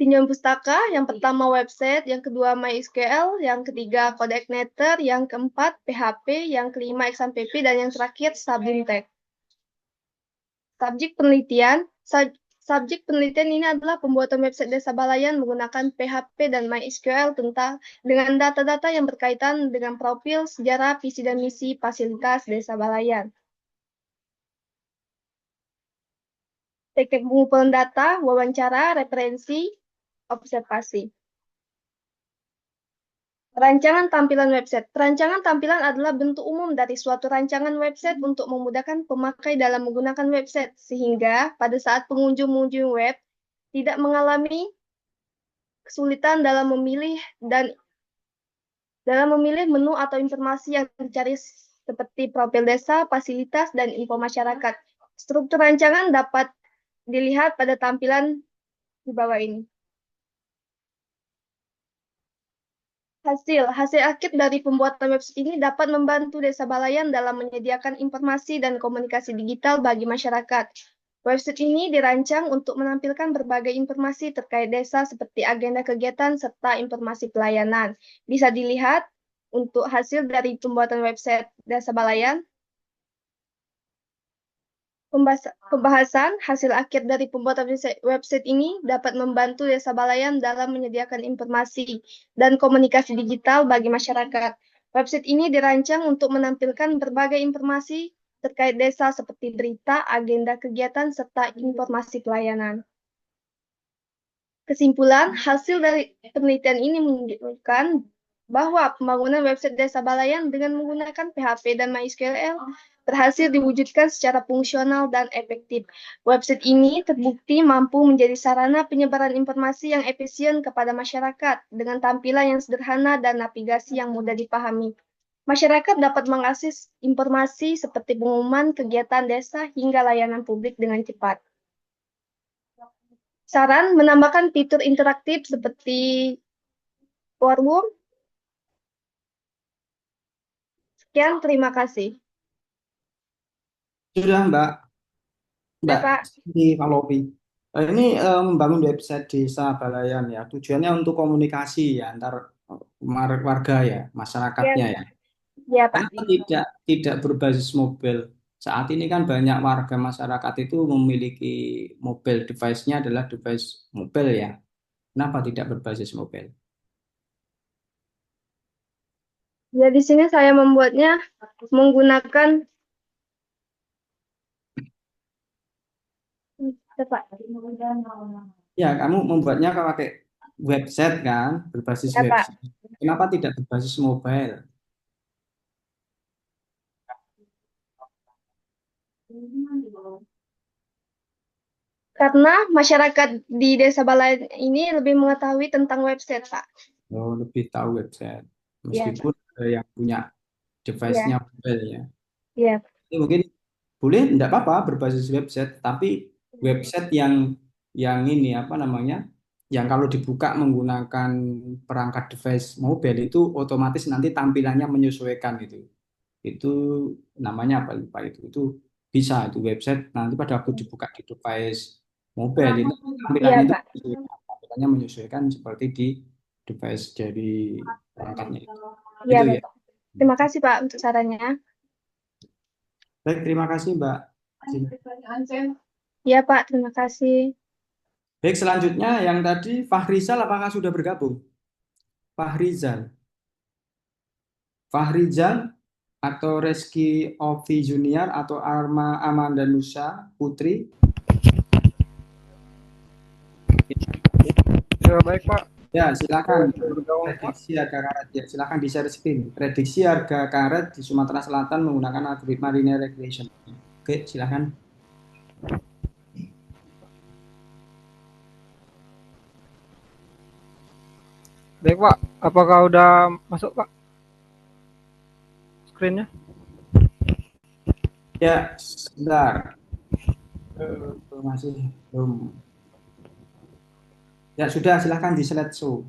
Tinjauan pustaka, yang pertama website, yang kedua MySQL, yang ketiga CodeIgniter, yang keempat PHP, yang kelima XAMPP, dan yang terakhir Sublimtek. Subjek penelitian ini adalah pembuatan website Desa Balayan menggunakan PHP dan MySQL dengan data-data yang berkaitan dengan profil, sejarah, visi dan misi fasilitas Desa Balayan. Teknik pengumpulan data, wawancara, referensi, observasi. Rancangan tampilan website. Perancangan tampilan adalah bentuk umum dari suatu rancangan website untuk memudahkan pemakai dalam menggunakan website, sehingga pada saat pengunjung web tidak mengalami kesulitan dalam memilih menu atau informasi yang dicari seperti profil desa, fasilitas, dan info masyarakat. Struktur rancangan dapat dilihat pada tampilan di bawah ini. Hasil akhir dari pembuatan website ini dapat membantu Desa Balayan dalam menyediakan informasi dan komunikasi digital bagi masyarakat. Website ini dirancang untuk menampilkan berbagai informasi terkait desa seperti agenda kegiatan serta informasi pelayanan. Bisa dilihat untuk hasil dari pembuatan website Desa Balayan. Pembahasan hasil akhir dari pembuatan website ini dapat membantu Desa Balayan dalam menyediakan informasi dan komunikasi digital bagi masyarakat. Website ini dirancang untuk menampilkan berbagai informasi terkait desa seperti berita, agenda kegiatan, serta informasi pelayanan. Kesimpulan, hasil dari penelitian ini menunjukkan bahwa pembangunan website Desa Balayan dengan menggunakan PHP dan MySQL berhasil diwujudkan secara fungsional dan efektif. Website ini terbukti mampu menjadi sarana penyebaran informasi yang efisien kepada masyarakat dengan tampilan yang sederhana dan navigasi yang mudah dipahami. Masyarakat dapat mengakses informasi seperti pengumuman kegiatan desa hingga layanan publik dengan cepat. Saran menambahkan fitur interaktif seperti forum. Sekian, terima kasih. Sudah, Mbak Pak. Siti Falopi. Ini membangun website Desa Balayan ya. Tujuannya untuk komunikasi ya antar warga ya, masyarakatnya ya. Ya, Pak. Kenapa tidak berbasis mobile? Saat ini kan banyak warga masyarakat itu memiliki mobile device-nya adalah device mobile ya. Kenapa tidak berbasis mobile? Ya, di sini saya membuatnya menggunakan Ya, kamu membuatnya pakai website kan, berbasis Ya, Pak. website. Kenapa tidak berbasis mobile? Karena masyarakat di Desa Balayan ini lebih mengetahui tentang website, Pak. Oh, lebih tahu website. Ya, Meskipun ada yang punya device-nya mobile ya. ya. Ini mungkin boleh, tidak apa-apa berbasis website, tapi website yang ini apa namanya, yang kalau dibuka menggunakan perangkat device mobile itu otomatis nanti tampilannya menyesuaikan gitu. Itu namanya apa lupa itu bisa itu website nanti pada waktu dibuka di device mobile itu tampilannya Iya, itu Pak. tampilannya menyesuaikan seperti di device dari perangkatnya itu. Iya, Itu ya. Pak. Terima kasih, Pak, untuk sarannya. Baik, terima kasih Mbak. Iya, Pak, terima kasih. Baik, selanjutnya yang tadi Fahrizal apakah sudah bergabung? Fahrizal atau Reski Ovi Junior atau Amanda Nusa Putri? Ya, baik Pak. Ya, silakan. Prediksi harga karet. Ya, silakan di share screen. Prediksi harga karet di Sumatera Selatan menggunakan algoritma linear regression. Oke, silakan. Baik Pak, apakah udah masuk Pak screen-nya? Ya, sebentar. Masih belum. Ya sudah, silahkan di slideshow.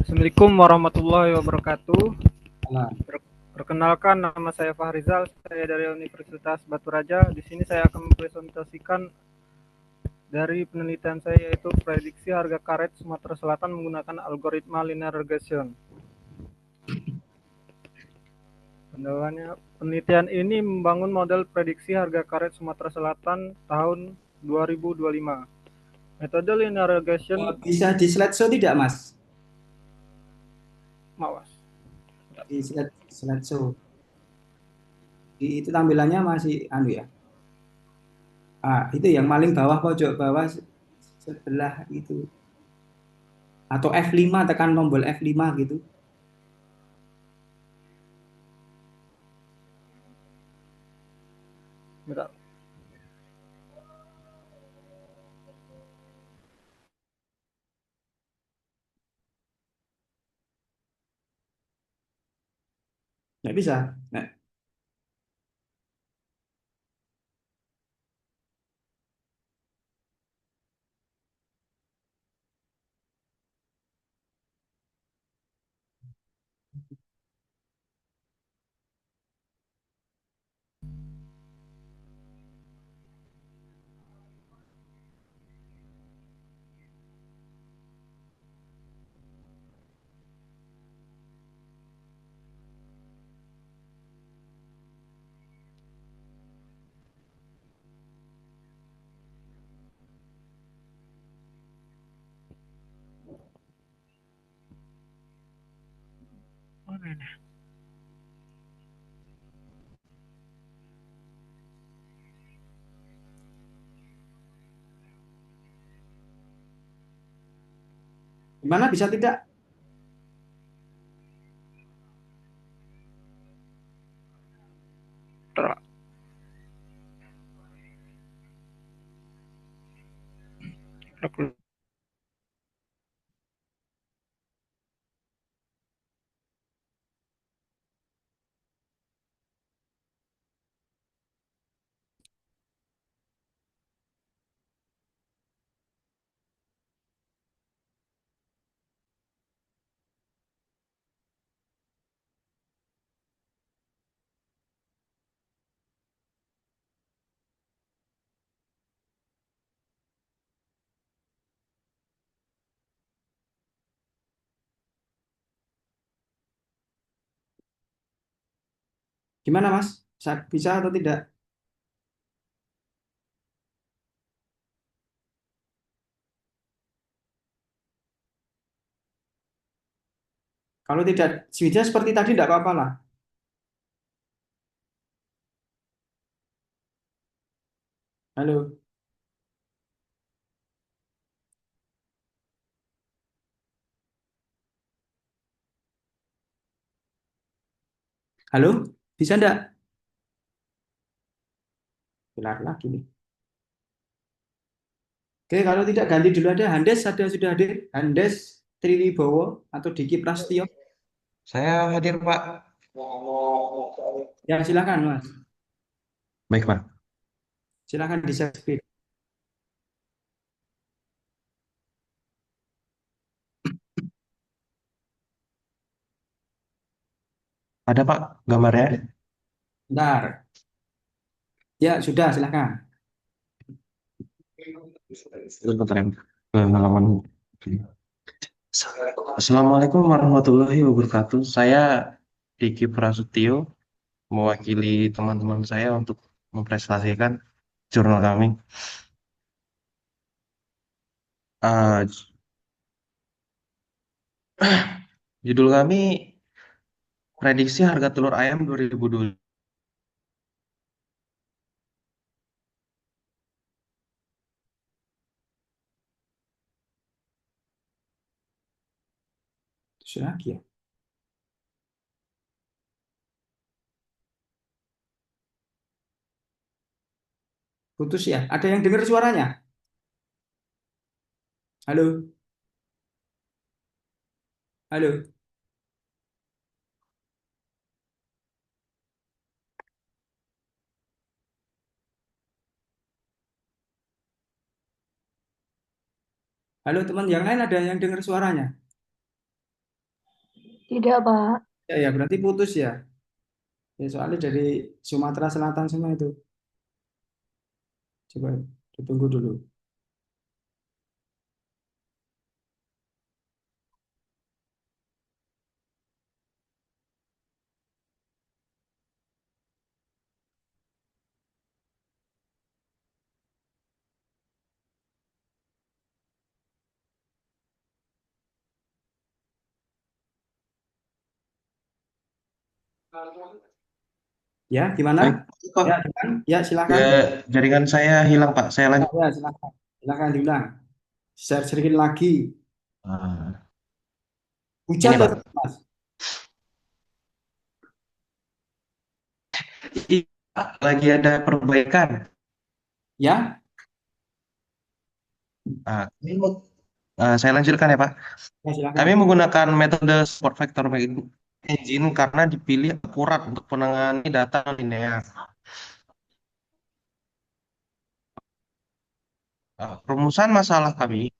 Assalamualaikum warahmatullahi wabarakatuh. Nah, Perkenalkan, nama saya Fahrizal, saya dari Universitas Batu Raja. Di sini saya akan mempresentasikan dari penelitian saya, yaitu prediksi harga karet Sumatera Selatan menggunakan algoritma linear regression. Penelitian ini membangun model prediksi harga karet Sumatera Selatan tahun 2025. Metode linear regression bisa di slideshow tidak, Mas? mawas. Di slideshow. Itu tampilannya masih anu ya. Itu yang paling bawah pojok bawah sebelah itu. Atau F5, tekan tombol F5 gitu. Bentar. Nggak bisa. Nah, Mana ini? gimana bisa tidak? Bentar. Gimana, Mas? Bisa atau tidak? Kalau tidak bisa seperti tadi, tidak apa-apa lah. Halo, halo, bisa enggak? Benar lagi nih. Oke, kalau tidak ganti dulu, ada Handes, sudah hadir. Handes Triwibowo atau Diki Prastio. Saya hadir, Pak. Ya, silakan, Mas. Baik, Pak. Silakan di share screen. Ada, Pak, gambarnya? Bentar. Ya, sudah, silakan. Bentar ya. Ke halaman. Assalamualaikum warahmatullahi wabarakatuh. Saya Diki Prasetyo, mewakili teman-teman saya untuk mempresentasikan jurnal kami. Ah, judul kami prediksi harga telur ayam 2020. Sudah lagi ya. Putus ya. Ada yang dengar suaranya? Halo, halo, halo teman yang lain ada yang dengar suaranya? Tidak, Pak. Ya, ya berarti putus ya. Ya, soalnya dari Sumatera Selatan semua itu. Coba ditunggu dulu. Ya, gimana? Baik, Pak. Ya, silakan. Ya, silakan. Jaringan saya hilang, Pak. Saya Ya, lanjut. ya, silakan. Silakan diulang. Share sedikit lagi. Ah, Hujan ini, loh, Pak. Mas. Iya, lagi ada perbaikan. Ya, Saya lanjutkan ya, Pak. ya silakan. Kami menggunakan metode support vector engine karena dipilih akurat untuk menangani data linear. Rumusan masalah kami,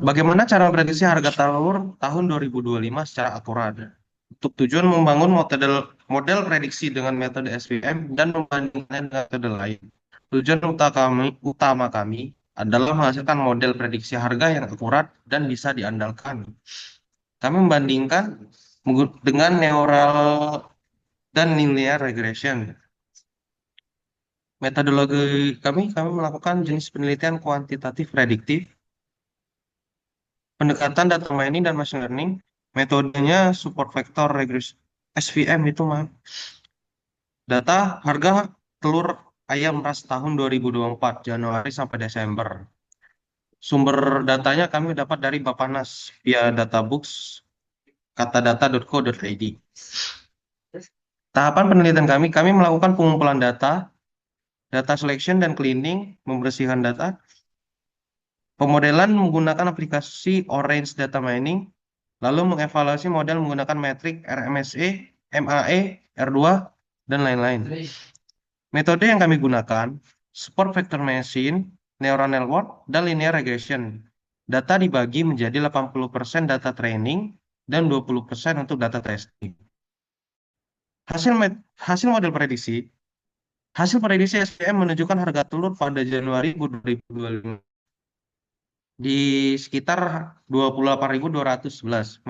bagaimana cara memprediksi harga telur tahun 2025 secara akurat. Untuk tujuan membangun model prediksi dengan metode SVM dan membandingkan dengan metode lain. Tujuan utama kami adalah menghasilkan model prediksi harga yang akurat dan bisa diandalkan. Kami membandingkan dengan neural dan linear regression. Metodologi kami melakukan jenis penelitian kuantitatif prediktif, pendekatan data mining dan machine learning. Metodenya support vector regression SVM itu mah. Data harga telur ayam ras tahun 2024 Januari sampai Desember. Sumber datanya kami dapat dari Bappenas via databooks katadata.co.id. Tahapan penelitian kami melakukan pengumpulan data selection dan cleaning, membersihkan data, pemodelan menggunakan aplikasi Orange Data Mining, lalu mengevaluasi model menggunakan metrik RMSE, MAE, R2, dan lain-lain. Metode yang kami gunakan, support vector machine, neural network, dan linear regression. Data dibagi menjadi 80% data training dan 20% untuk data testing. Hasil model prediksi, hasil prediksi SPM menunjukkan harga telur pada Januari 2025 di sekitar 28.211.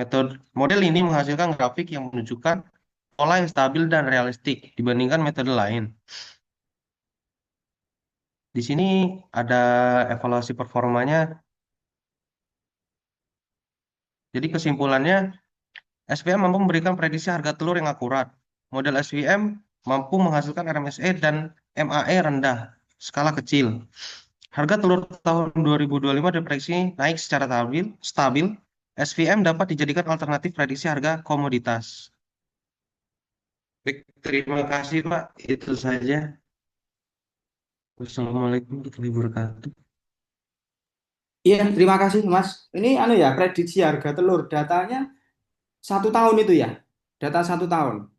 Model ini menghasilkan grafik yang menunjukkan pola yang stabil dan realistik dibandingkan metode lain. Di sini ada evaluasi performanya. Jadi kesimpulannya, SVM mampu memberikan prediksi harga telur yang akurat. Model SVM mampu menghasilkan RMSE dan MAE rendah, skala kecil. Harga telur tahun 2025 diprediksi naik secara stabil. SVM dapat dijadikan alternatif prediksi harga komoditas. Baik, terima kasih Pak. Itu saja. Wassalamualaikum warahmatullahi wabarakatuh. Iya, terima kasih, Mas. Ini ya, prediksi harga telur. Datanya 1 tahun itu ya? Data 1 tahun.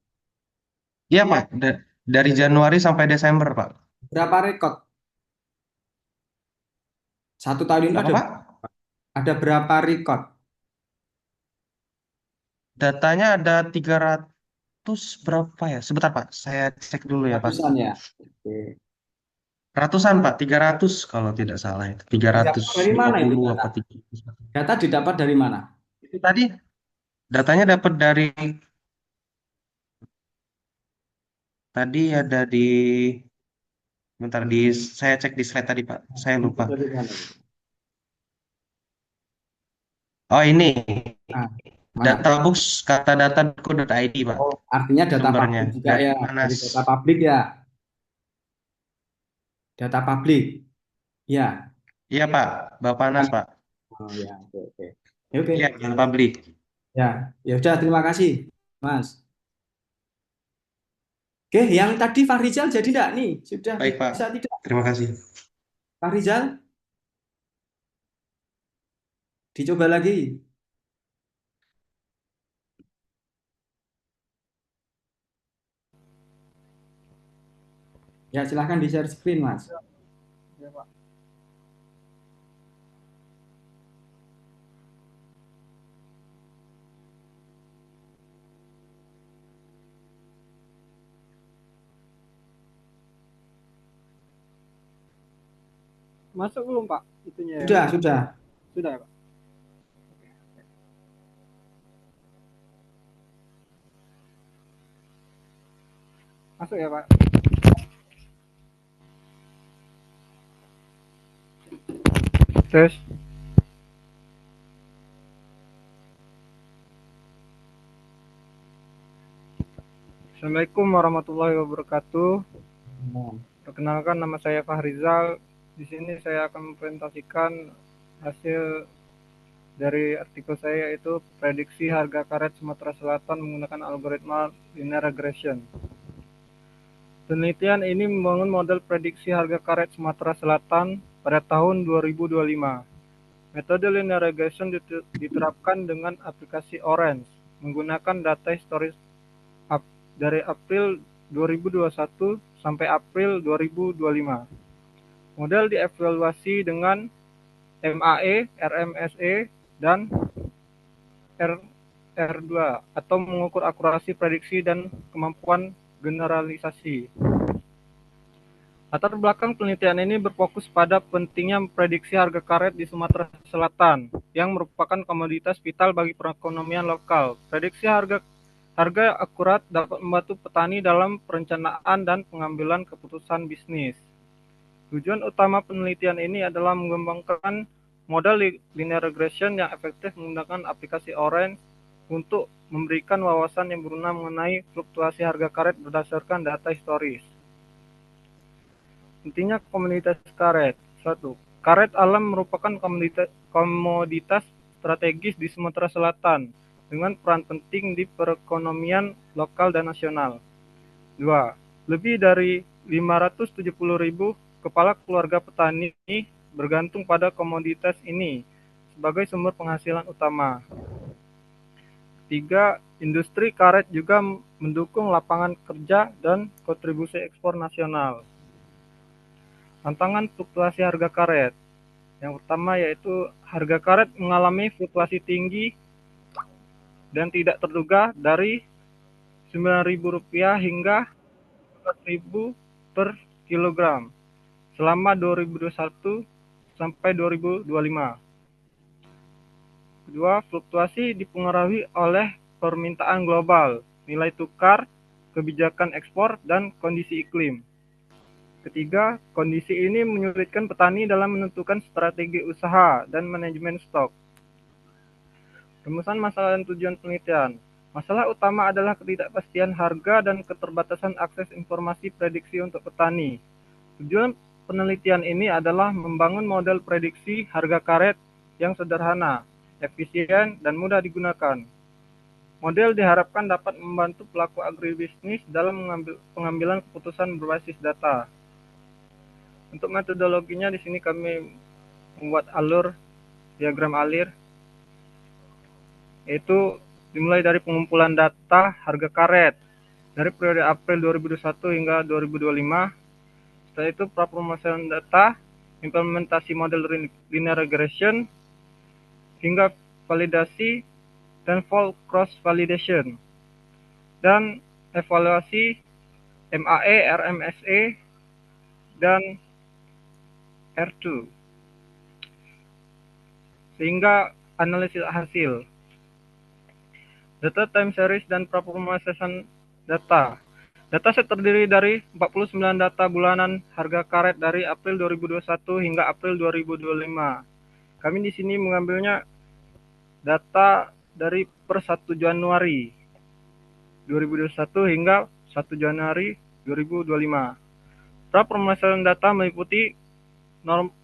Iya Pak, dari Januari sampai Desember Pak. Berapa rekod? 1 tahun itu Apa Pak? ada berapa rekod? Datanya ada 300 berapa ya? Sebentar Pak, saya cek dulu ya Pak. Ratusan ya? Oke. Ratusan Pak, 300 kalau tidak salah itu. Dari mana itu 350 data? apa 300. Data didapat dari mana? Itu tadi datanya dapat dari tadi ada di bentar saya cek di slide tadi Pak. Saya lupa. Dari mana? Oh ini Nah, mana? databooks katadata.co.id Pak. Oh, artinya data Sumbernya publik juga dari ya. Panas. Dari data publik ya. Data publik. Ya. Iya Pak, Bappenas Pak. Oh ya, oke, oke. Oke. Iya, yang publik. Ya, ya udah terima kasih, Mas. Oke, yang tadi Fahrizal jadi enggak nih? Sudah Baik, Pak. bisa tidak? Terima kasih. Fahrizal, dicoba lagi. Ya, silahkan di-share screen, Mas. Ya, Pak. Masuk belum, Pak? Itunya ya. Sudah. Sudah ya, Pak. Masuk ya, Pak. Tes. Assalamualaikum warahmatullahi wabarakatuh. Perkenalkan, nama saya Fahrizal. Di sini saya akan mempresentasikan hasil dari artikel saya, yaitu prediksi harga karet Sumatera Selatan menggunakan algoritma linear regression. Penelitian ini membangun model prediksi harga karet Sumatera Selatan pada tahun 2025. Metode linear regression diterapkan dengan aplikasi Orange, menggunakan data historis dari April 2021 sampai April 2025. Model dievaluasi dengan MAE, RMSE, dan R2 atau mengukur akurasi prediksi dan kemampuan generalisasi. Latar belakang penelitian ini berfokus pada pentingnya memprediksi harga karet di Sumatera Selatan, yang merupakan komoditas vital bagi perekonomian lokal. Prediksi harga akurat dapat membantu petani dalam perencanaan dan pengambilan keputusan bisnis. Tujuan utama penelitian ini adalah mengembangkan model linear regression yang efektif menggunakan aplikasi Orange untuk memberikan wawasan yang berguna mengenai fluktuasi harga karet berdasarkan data historis. Intinya komoditas karet. 1. Karet alam merupakan komoditas strategis di Sumatera Selatan dengan peran penting di perekonomian lokal dan nasional. 2. Lebih dari 570.000 kepala keluarga petani bergantung pada komoditas ini sebagai sumber penghasilan utama. 3. Industri karet juga mendukung lapangan kerja dan kontribusi ekspor nasional. Tantangan fluktuasi harga karet. Yang pertama yaitu harga karet mengalami fluktuasi tinggi dan tidak terduga dari Rp9.000 hingga Rp11.000 per kilogram selama 2021 sampai 2025. Kedua, fluktuasi dipengaruhi oleh permintaan global, nilai tukar, kebijakan ekspor, dan kondisi iklim. Ketiga, kondisi ini menyulitkan petani dalam menentukan strategi usaha dan manajemen stok. Rumusan masalah dan tujuan penelitian. Masalah utama adalah ketidakpastian harga dan keterbatasan akses informasi prediksi untuk petani. Tujuan penelitian ini adalah membangun model prediksi harga karet yang sederhana, efisien, dan mudah digunakan. Model diharapkan dapat membantu pelaku agribisnis dalam pengambilan keputusan berbasis data. Untuk metodologinya di sini kami membuat diagram alir, yaitu dimulai dari pengumpulan data harga karet dari periode April 2021 hingga 2025. Setelah itu prapromosian data, implementasi model linear regression, hingga validasi dan full cross validation, dan evaluasi MAE, RMSE, dan R2, sehingga analisis hasil. Data time series dan prapromosian data. Dataset terdiri dari 49 data bulanan harga karet dari April 2021 hingga April 2025. Kami di sini mengambilnya data dari per 1 Januari 2021 hingga 1 Januari 2025. Prapromosian data meliputi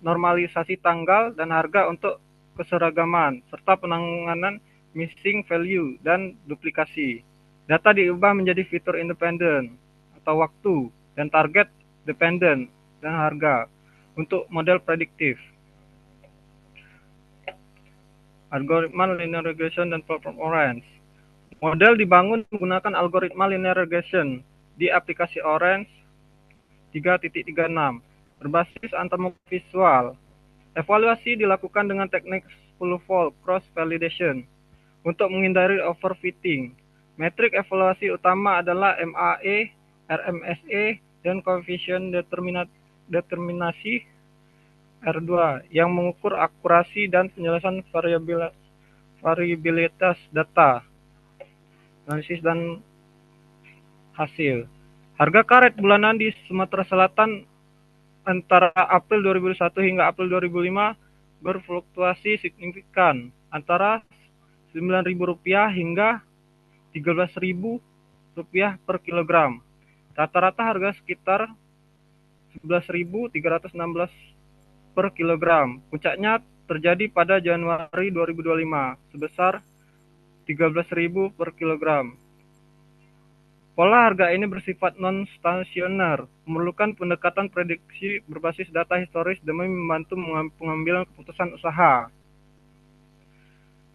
normalisasi tanggal dan harga untuk keseragaman, serta penanganan missing value dan duplikasi. Data diubah menjadi fitur independen atau waktu, dan target dependent dan harga untuk model prediktif, algoritma linear regression dan platform Orange. Model dibangun menggunakan algoritma linear regression di aplikasi Orange 3.36 berbasis antarmorph visual. Evaluasi dilakukan dengan teknik 10-fold cross validation untuk menghindari overfitting. Metrik evaluasi utama adalah MAE, RMSE, dan koefisien determinasi R2 yang mengukur akurasi dan penjelasan variabilitas data, analisis dan hasil. Harga karet bulanan di Sumatera Selatan antara April 2001 hingga April 2005 berfluktuasi signifikan antara Rp9.000 hingga Rp13.000 per kilogram. Rata-rata harga sekitar Rp11.316 per kilogram. Puncaknya terjadi pada Januari 2025 sebesar Rp13.000 per kilogram. Pola harga ini bersifat non-stasioner, memerlukan pendekatan prediksi berbasis data historis demi membantu pengambilan keputusan usaha.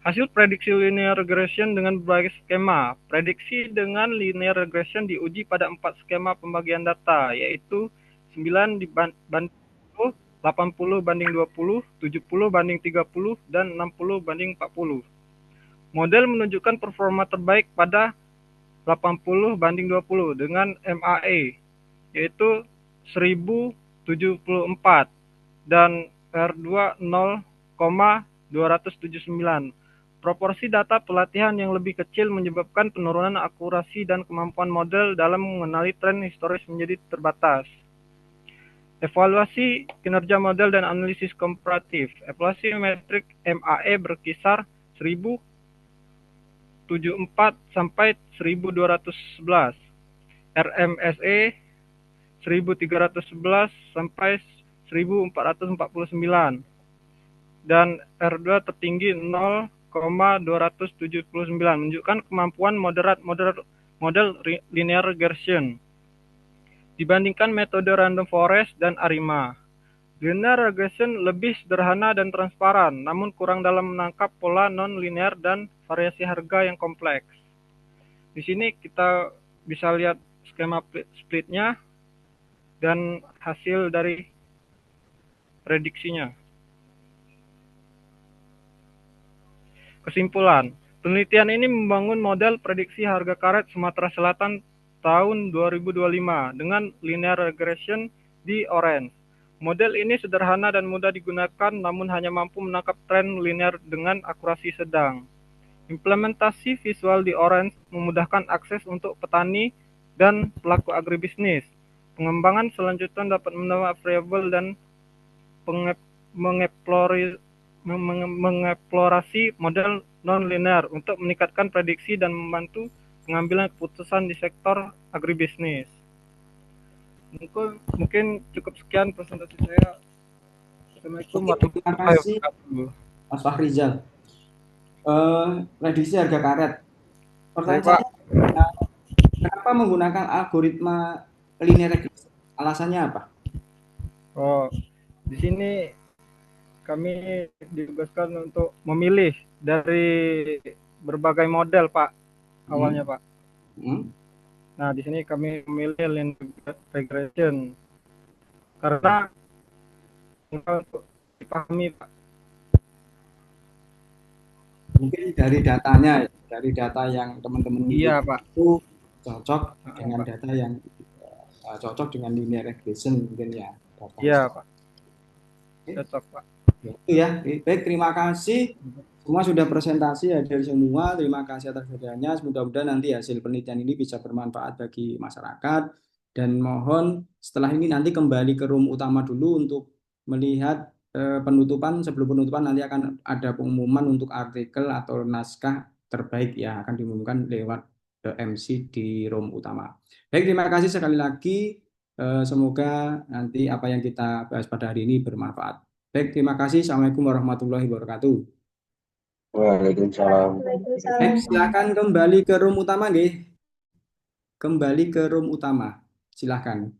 Hasil prediksi linear regression dengan berbagai skema. Prediksi dengan linear regression diuji pada 4 skema pembagian data, yaitu 9 banding 10, 80 banding 20, 70 banding 30, dan 60 banding 40. Model menunjukkan performa terbaik pada 80 banding 20 dengan MAE, yaitu 1074, dan R2 0,279. Proporsi data pelatihan yang lebih kecil menyebabkan penurunan akurasi dan kemampuan model dalam mengenali tren historis menjadi terbatas. Evaluasi kinerja model dan analisis komparatif. Evaluasi metrik MAE berkisar 1074 sampai 1211. RMSE 1311 sampai 1449. Dan R2 tertinggi 0,279 menunjukkan kemampuan moderat model linear regression dibandingkan metode random forest dan ARIMA. Linear regression lebih sederhana dan transparan, namun kurang dalam menangkap pola non-linear dan variasi harga yang kompleks. Di sini kita bisa lihat skema splitnya dan hasil dari prediksinya. Kesimpulan, penelitian ini membangun model prediksi harga karet Sumatera Selatan tahun 2025 dengan linear regression di Orange. Model ini sederhana dan mudah digunakan, namun hanya mampu menangkap tren linear dengan akurasi sedang. Implementasi visual di Orange memudahkan akses untuk petani dan pelaku agribisnis. Pengembangan selanjutnya dapat menambah variabel dan mengeksplorasi model non-linear untuk meningkatkan prediksi dan membantu pengambilan keputusan di sektor agribisnis. Mungkin cukup sekian presentasi saya. Assalamualaikum warahmatullahi wabarakatuh. Mas Fahrizal. Prediksi harga karet. Pertanyaan saya, kenapa menggunakan algoritma linear regression? Alasannya apa? Di sini kami ditugaskan untuk memilih dari berbagai model, Pak. Awalnya, Pak. Nah, di sini kami memilih linear regression karena untuk dipahami, Pak. Mungkin dari datanya, dari data yang teman-teman Pak. itu cocok dengan data yang cocok dengan linear regression mungkin ya. Pak. Cocok, Pak. Itu ya. Baik, terima kasih. Semua sudah presentasi hadir semua. Terima kasih atas hadirnya. Mudah-mudahan nanti hasil penelitian ini bisa bermanfaat bagi masyarakat. Dan mohon setelah ini nanti kembali ke room utama dulu untuk melihat penutupan. Sebelum penutupan nanti akan ada pengumuman untuk artikel atau naskah terbaik yang akan diumumkan lewat MC di room utama. Baik, terima kasih sekali lagi. Semoga nanti apa yang kita bahas pada hari ini bermanfaat. Baik, terima kasih. Assalamualaikum warahmatullahi wabarakatuh. Waalaikumsalam. Silakan kembali ke room utama, nggih. Kembali ke room utama. Silahkan.